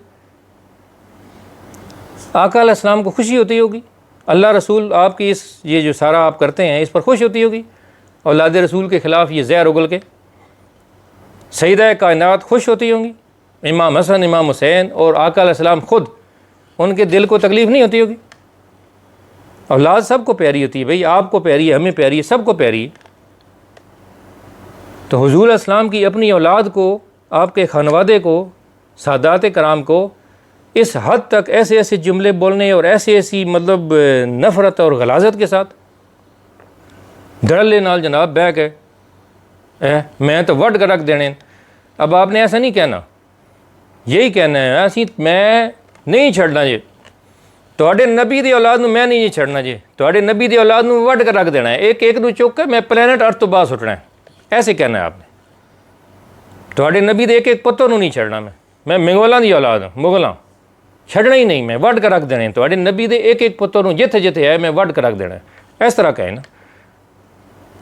آقا علیہ السلام کو خوشی ہوتی ہوگی، اللہ رسول آپ کی یہ جو سارا آپ کرتے ہیں اس پر خوش ہوتی ہوگی. اولاد رسول کے خلاف یہ زہر اگل کے سیدہ کائنات خوش ہوتی ہوں گی، امام حسن، امام حسین اور آقا علیہ السلام خود، ان کے دل کو تکلیف نہیں ہوتی ہوگی. اولاد سب کو پیاری ہوتی ہے بھئی، آپ کو پیاری ہے، ہمیں پیاری ہے، سب کو پیاری ہے. تو حضور علیہ السلام کی اپنی اولاد کو، آپ کے خانوادے کو، سادات کرام کو اس حد تک ایسے ایسے جملے بولنے اور ایسی مطلب نفرت اور غلاظت کے ساتھ دھڑلے نال جناب بہ کے میں تو وڈ کر رکھ دینے. اب آپ نے ایسا نہیں کہنا، یہی کہنا ہے ایسی میں نہیں چھڑنا جی تواڈے نبی دی اولاد نو، میں نہیں جی چھڑنا جی تواڈے نبی دی اولاد نو وڈ کر رکھ دینا ہے، ایک ایک نو چک کے میں پلینٹ ارتھ تو باہر سٹنا ہے. ایسے کہنا ہے آپ نے. تواڈے نبی دے ایک ایک پتر نو نہیں چھڑنا، میں مغلاں دی اولاد ہوں، مغلاں چھڑنا ہی نہیں، میں وڈ کر رکھ دینے. تواڈے نبی دے ایک ایک پتر نو جتھے جتھے ہے میں وڈ کر رکھ دینا ہے. اس طرح کہیں نا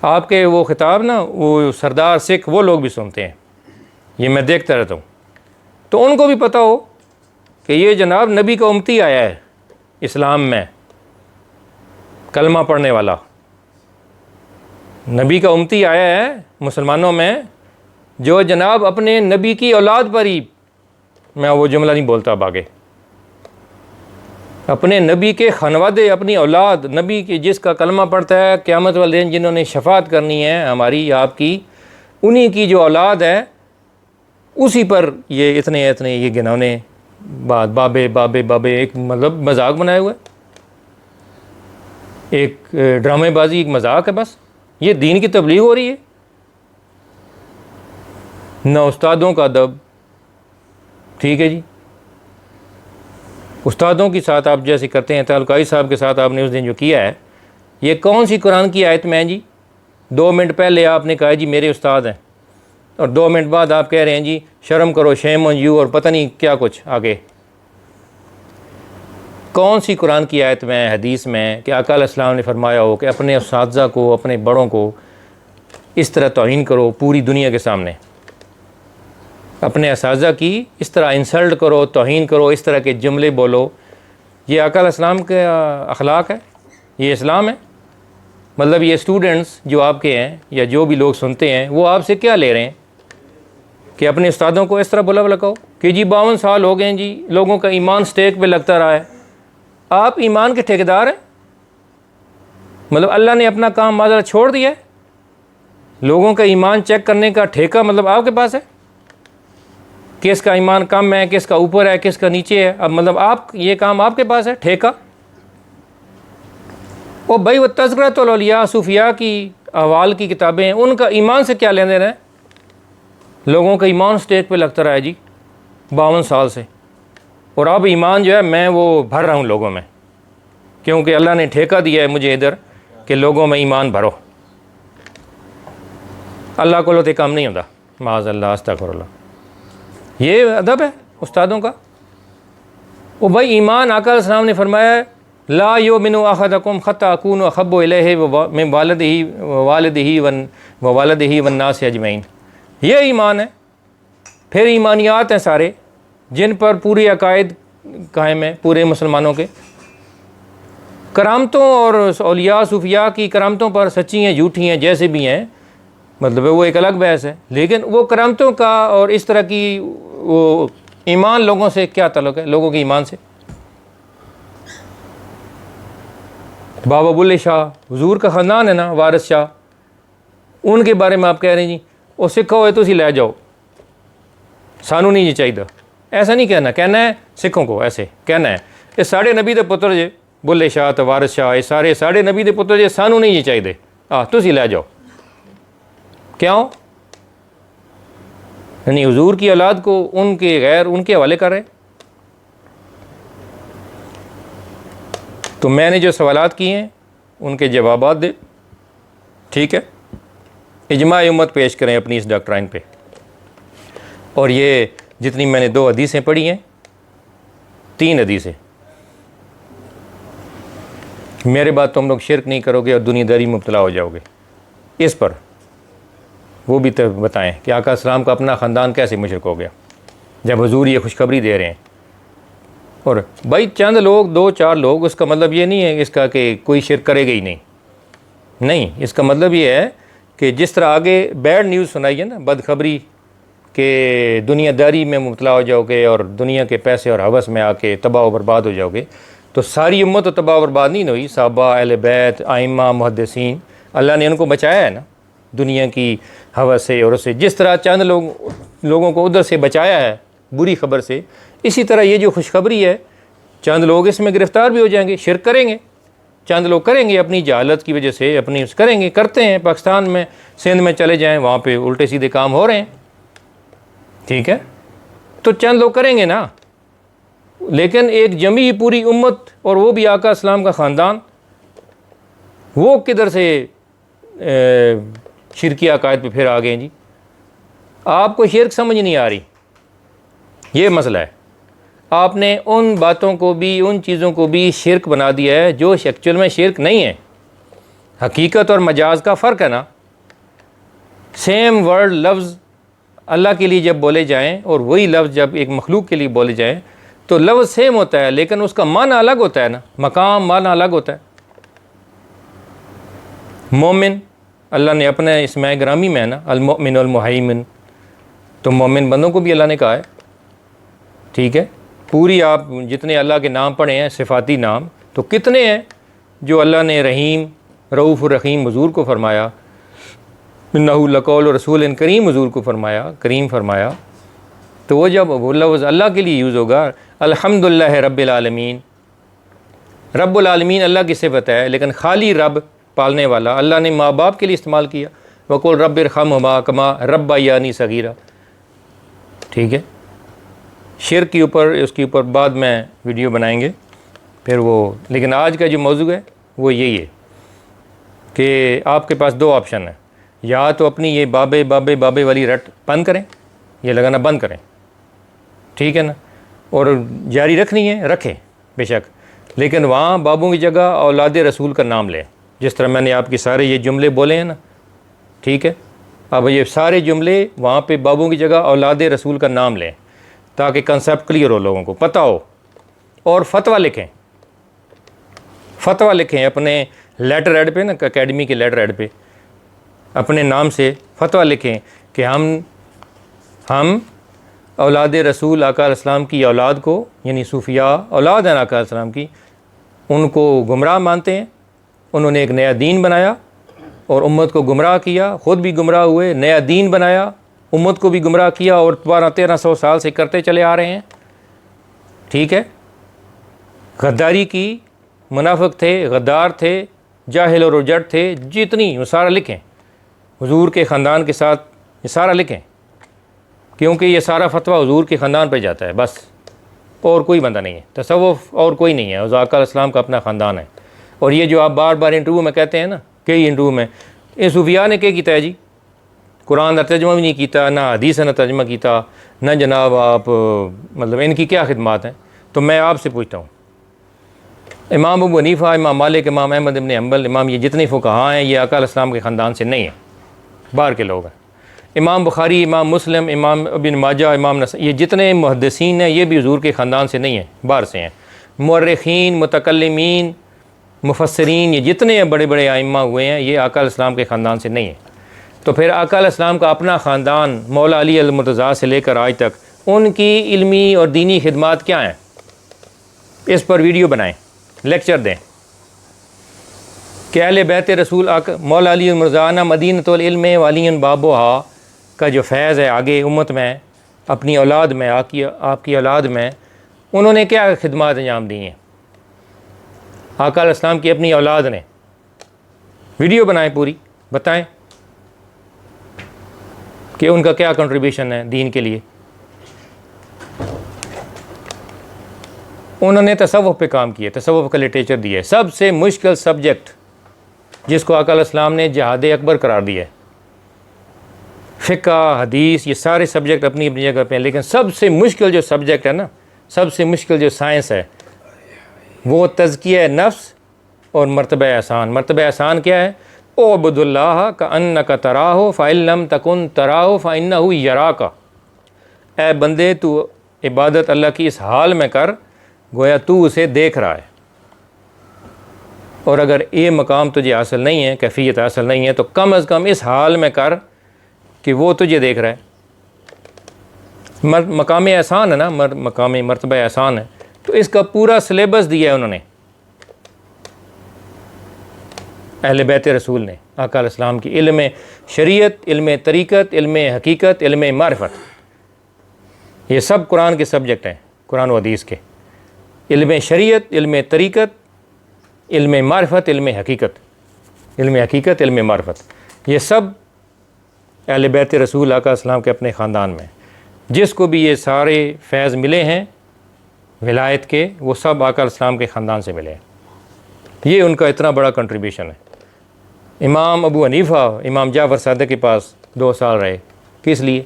آپ کے وہ خطاب نا، وہ سردار سکھ وہ لوگ بھی سنتے ہیں، یہ میں دیکھتا رہتا ہوں، تو ان کو بھی پتہ ہو کہ یہ جناب نبی کا امتی آیا ہے اسلام میں، کلمہ پڑھنے والا نبی کا امتی آیا ہے مسلمانوں میں، جو جناب اپنے نبی کی اولاد پر ہی، میں وہ جملہ نہیں بولتا اب آگے، اپنے نبی کے خانوادے، اپنی اولاد، نبی کی جس کا کلمہ پڑھتا ہے قیامت والے دن، جنہوں نے شفاعت کرنی ہے ہماری آپ کی، انہی کی جو اولاد ہے اسی پر یہ اتنے یہ گنونے بات، بابے بابے بابے، ایک مطلب مذاق بنائے ہوئے، ایک ڈرامے بازی، ایک مذاق ہے بس. یہ دین کی تبلیغ ہو رہی ہے. نہ استادوں کا ادب، ٹھیک ہے جی، استادوں کے ساتھ آپ جیسے کرتے ہیں، تعلقائی صاحب کے ساتھ آپ نے اس دن جو کیا ہے، یہ کون سی قرآن کی آیت میں ہے جی؟ 2 منٹ پہلے آپ نے کہا جی میرے استاد ہیں، اور 2 منٹ بعد آپ کہہ رہے ہیں جی شرم کرو، شیم آن یو، اور پتہ نہیں کیا کچھ آگے. کون سی قرآن کی آیت میں، حدیث میں کہ آقا علیہ السلام نے فرمایا ہو کہ اپنے اساتذہ کو، اپنے بڑوں کو اس طرح توہین کرو پوری دنیا کے سامنے، اپنے اساتذہ کی اس طرح انسلٹ کرو، توہین کرو، اس طرح کے جملے بولو؟ یہ آقا علیہ السلام کے اخلاق ہے؟ یہ اسلام ہے؟ مطلب یہ اسٹوڈنٹس جو آپ کے ہیں یا جو بھی لوگ سنتے ہیں وہ آپ سے کیا لے رہے ہیں کہ اپنے استادوں کو اس طرح بلا بلا کہو کہ جی 52 سال ہو گئے ہیں جی، لوگوں کا ایمان سٹیک پہ لگتا رہا ہے، آپ ایمان کے ٹھیکیدار ہیں؟ مطلب اللہ نے اپنا کام معذرت چھوڑ دیا ہے؟ لوگوں کا ایمان چیک کرنے کا ٹھیکہ مطلب آپ کے پاس ہے؟ کس کا ایمان کم ہے، کس کا اوپر ہے، کس کا نیچے ہے؟ اب مطلب آپ یہ کام آپ کے پاس ہے ٹھیکہ؟ او بھائی وہ تذکرۃ الاولیاء صوفیاء کی احوال کی کتابیں ہیں، ان کا ایمان سے کیا لین دین ہے؟ لوگوں کا ایمان سٹیج پہ لگتا رہا ہے جی 52 سال سے، اور اب ایمان جو ہے میں وہ بھر رہا ہوں لوگوں میں، کیونکہ اللہ نے ٹھیکہ دیا ہے مجھے ادھر کہ لوگوں میں ایمان بھرو۔ اللہ کو لوتے کام نہیں ہوتا، معاذ اللہ، استغفر اللہ۔ یہ ادب ہے استادوں کا؟ وہ بھائی ایمان آقا علیہ السلام نے فرمایا ہے لا یؤمن احدکم حتی اکون احب الیہ من والدہ والناس اجمعین۔ یہ ایمان ہے۔ پھر ایمانیات ہیں سارے جن پر پوری عقائد قائم ہیں پورے مسلمانوں کے۔ کرامتوں اور اولیاء صوفیاء کی کرامتوں پر سچی ہیں جھوٹی ہیں جیسے بھی ہیں، مطلب وہ ایک الگ بحث ہے، لیکن وہ کرامتوں کا اور اس طرح کی وہ ایمان لوگوں سے کیا تعلق ہے؟ لوگوں کے ایمان سے۔ بابا بلے شاہ حضور کا خاندان ہے نا، وارث شاہ، ان کے بارے میں آپ کہہ رہے ہیں جی وہ سکھا ہوئے تو اسی لے جاؤ، سانو نہیں یہ چاہیے۔ ایسا نہیں کہنا، کہنا ہے سکھوں کو ایسے کہنا ہے یہ ساڑھے نبی دے پتر جے، بلے شاہ تو وارث شاہ، یہ سارے ساڑھے نبی دے پتر جے، سانو نہیں یہ چاہیے، تسی لے جاؤ۔ کیوں؟ یعنی حضور کی اولاد کو ان کے غیر ان کے حوالے کر رہے ہیں۔ تو میں نے جو سوالات کیے ہیں ان کے جوابات دے، ٹھیک ہے؟ اجماع امت پیش کریں اپنی اس ڈاکٹرائن پہ۔ اور یہ جتنی میں نے 2 حدیثیں پڑھی ہیں، 3 حدیثیں، میرے بعد تم لوگ شرک نہیں کرو گے اور دنیا داری میں مبتلا ہو جاؤ گے، اس پر وہ بھی تو بتائیں کہ آقا السلام کا اپنا خاندان کیسے مشرک ہو گیا جب حضور یہ خوشخبری دے رہے ہیں۔ اور بھائی چند لوگ 2-4 لوگ، اس کا مطلب یہ نہیں ہے اس کا کہ کوئی شرک کرے گا ہی نہیں، اس کا مطلب یہ ہے کہ جس طرح آگے بیڈ نیوز سنائی ہے نا، بدخبری کہ دنیا داری میں مبتلا ہو جاؤ گے اور دنیا کے پیسے اور ہوس میں آ کے تباہ و برباد ہو جاؤ گے، تو ساری امت تو تباہ و برباد نہیں ہوئی۔ صحابہ، اہل بیت، ائمہ، محدثین، اللہ نے ان کو بچایا ہے نا دنیا کی ہوس سے اور اس سے، جس طرح چند لوگوں کو ادھر سے بچایا ہے بری خبر سے، اسی طرح یہ جو خوشخبری ہے چند لوگ اس میں گرفتار بھی ہو جائیں گے، شرک کریں گے، چند لوگ کریں گے اپنی جہالت کی وجہ سے، اپنی کریں گے، کرتے ہیں۔ پاکستان میں سندھ میں چلے جائیں، وہاں پہ الٹے سیدھے کام ہو رہے ہیں، ٹھیک ہے؟ تو چند لوگ کریں گے نا، لیکن ایک جمعی پوری امت، اور وہ بھی آقا اسلام کا خاندان، وہ کدھر سے شرکی عقائد پہ پھر آ گئے جی؟ آپ کو شرک سمجھ نہیں آ رہی، یہ مسئلہ ہے۔ آپ نے ان باتوں کو بھی، ان چیزوں کو بھی شرک بنا دیا ہے جو ایکچوئل میں شرک نہیں ہے۔ حقیقت اور مجاز کا فرق ہے نا۔ سیم ورڈ لفظ اللہ کے لیے جب بولے جائیں اور وہی لفظ جب ایک مخلوق کے لیے بولے جائیں تو لفظ سیم ہوتا ہے، لیکن اس کا معنی الگ ہوتا ہے نا، مقام معنی الگ ہوتا ہے۔ مومن اللہ نے اپنے اسماء گرامی میں ہے نا، المؤمن المہیمن، تو مومن بندوں کو بھی اللہ نے کہا ہے، ٹھیک ہے؟ پوری آپ جتنے اللہ کے نام پڑھے ہیں صفاتی نام، تو کتنے ہیں جو اللہ نے رحیم، رؤوف الرحیم حضور کو فرمایا، انہ لقول رسول کریم حضور کو فرمایا، کریم فرمایا، تو وہ جب وہ لفظ اللہ کے لیے یوز ہوگا، الحمدللہ رب العالمین، رب العالمین اللہ کی صفت ہے، لیکن خالی رب پالنے والا اللہ نے ماں باپ کے لیے استعمال کیا، وقل رب ارحمہما کما ربیانی صغیرہ، ٹھیک ہے؟ شرک کے اوپر، اس کے اوپر بعد میں ویڈیو بنائیں گے پھر وہ، لیکن آج کا جو موضوع ہے وہ یہی ہے کہ آپ کے پاس 2 آپشن ہیں، یا تو اپنی یہ بابے بابے بابے والی رٹ بند کریں، یہ لگانا بند کریں، ٹھیک ہے نا، اور جاری رکھنی ہے رکھیں بے شک، لیکن وہاں بابوں کی جگہ اولاد رسول کا نام لیں، جس طرح میں نے آپ کے سارے یہ جملے بولے ہیں نا، ٹھیک ہے؟ اب یہ سارے جملے وہاں پہ بابوں کی جگہ اولاد رسول کا نام لیں تاکہ کنسیپٹ کلیئر ہو، لوگوں کو پتہ ہو، اور فتویٰ لکھیں، فتویٰ لکھیں اپنے لیٹر ایڈ پہ نا، اکیڈمی کے لیٹر ایڈ پہ اپنے نام سے فتویٰ لکھیں کہ ہم اولاد رسول آقا علیہ السلام کی اولاد کو، یعنی صوفیاء اولاد ہیں آقا علیہ السلام کی، ان کو گمراہ مانتے ہیں. انہوں نے ایک نیا دین بنایا اور امت کو گمراہ کیا، خود بھی گمراہ ہوئے، نیا دین بنایا، امت کو بھی گمراہ کیا، اور 1200-1300 سال سے کرتے چلے آ رہے ہیں. ٹھیک ہے. غداری کی، منافق تھے، غدار تھے، جاہل اور اجڑ تھے، جتنی وہ سارا لکھیں. حضور کے خاندان کے ساتھ یہ سارا لکھیں، کیونکہ یہ سارا فتویٰ حضور کے خاندان پہ جاتا ہے بس، اور کوئی بندہ نہیں ہے. تصوف اور کوئی نہیں ہے، حضور آقا علیہ السلام کا اپنا خاندان ہے. اور یہ جو آپ بار بار انٹرویو میں کہتے ہیں نا، کئی انٹرویو میں، یہ صوفیاء نے کیا کیتا ہے جی؟ قرآن کا ترجمہ بھی نہیں کیتا، نہ حدیث نے ترجمہ کیتا، نہ جناب آپ مطلب ان کی کیا خدمات ہیں. تو میں آپ سے پوچھتا ہوں، امام ابو حنیفہ، امام مالک، امام احمد ابن حنبل، امام یہ جتنے فقہاء ہیں یہ آقا علیہ السلام کے خاندان سے نہیں ہیں، باہر کے لوگ ہیں. امام بخاری، امام مسلم، امام ابن ماجہ، امام نسائی، یہ جتنے محدثین ہیں یہ بھی حضور کے خاندان سے نہیں ہیں، باہر سے ہیں. مورخین، متکلمین، مفسرین، یہ جتنے بڑے بڑے ائمہ ہوئے ہیں یہ آقا علیہ السلام کے خاندان سے نہیں ہیں. تو پھر آقا علیہ السلام کا اپنا خاندان مولا علی المرتضیٰ سے لے کر آج تک ان کی علمی اور دینی خدمات کیا ہیں؟ اس پر ویڈیو بنائیں، لیکچر دیں کہ اہل بیت رسول مولا علی المرتضیٰ مدینۃ العلم ولی بابوہا کا جو فیض ہے آگے امت میں، اپنی اولاد میں، آپ کی اولاد میں، انہوں نے کیا خدمات انجام دی ہیں آقا علیہ السلام کی اپنی اولاد نے؟ ویڈیو بنائیں، پوری بتائیں کہ ان کا کیا کنٹریبیوشن ہے دین کے لیے. انہوں نے تصوف پہ کام کیا، تصوف کا لٹریچر دیا ہے. سب سے مشکل سبجیکٹ جس کو آقا علیہ السلام نے جہاد اکبر قرار دیا ہے. فقہ، حدیث، یہ سارے سبجیکٹ اپنی اپنی جگہ پہ ہیں، لیکن سب سے مشکل جو سبجیکٹ ہے نا، سب سے مشکل جو سائنس ہے وہ تزکیہ نفس اور مرتبہ احسان. مرتبہ احسان کیا ہے؟ اعبد اللہ کأنک تراہ فإن لم تکن تراہ فإنہ یراک. اے بندے تو عبادت اللہ کی اس حال میں کر گویا تو اسے دیکھ رہا ہے، اور اگر یہ مقام تجھے حاصل نہیں ہے، کیفیت حاصل نہیں ہے، تو کم از کم اس حال میں کر کہ وہ تجھے دیکھ رہا ہے. مقام احسان ہے نا، مقام مرتبہ احسان ہے. تو اس کا پورا سلیبس دیا ہے انہوں نے، اہل بیت رسول نے، آقا علیہ السلام کی علم شریعت، علم طریقت، علم حقیقت، علم معرفت، یہ سب قرآن کے سبجیکٹ ہیں، قرآن و حدیث کے. علم شریعت، علم طریقت، علم معرفت، علم حقیقت، علم حقیقت، علم معرفت، یہ سب اہل بیت رسول آقا علیہ السلام کے اپنے خاندان میں. جس کو بھی یہ سارے فیض ملے ہیں ولایت کے، وہ سب آقا علیہ السلام کے خاندان سے ملے ہیں. یہ ان کا اتنا بڑا کنٹریبیوشن ہے. امام ابو حنیفہ، امام جعفر صادق کے پاس 2 سال رہے، کس لیے؟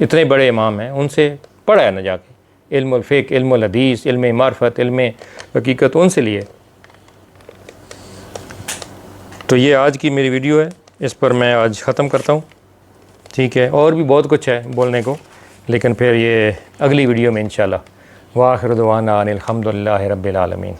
اتنے بڑے امام ہیں، ان سے پڑھا ہے نہ جا کے، علم الفقہ، علم الحدیث، علم معرفت، علم حقیقت ان سے لیے. تو یہ آج کی میری ویڈیو ہے، اس پر میں آج ختم کرتا ہوں. ٹھیک ہے، اور بھی بہت کچھ ہے بولنے کو، لیکن پھر یہ اگلی ویڈیو میں انشاءاللہ. وآخر دعوانا ان الحمد للہ رب العالمین.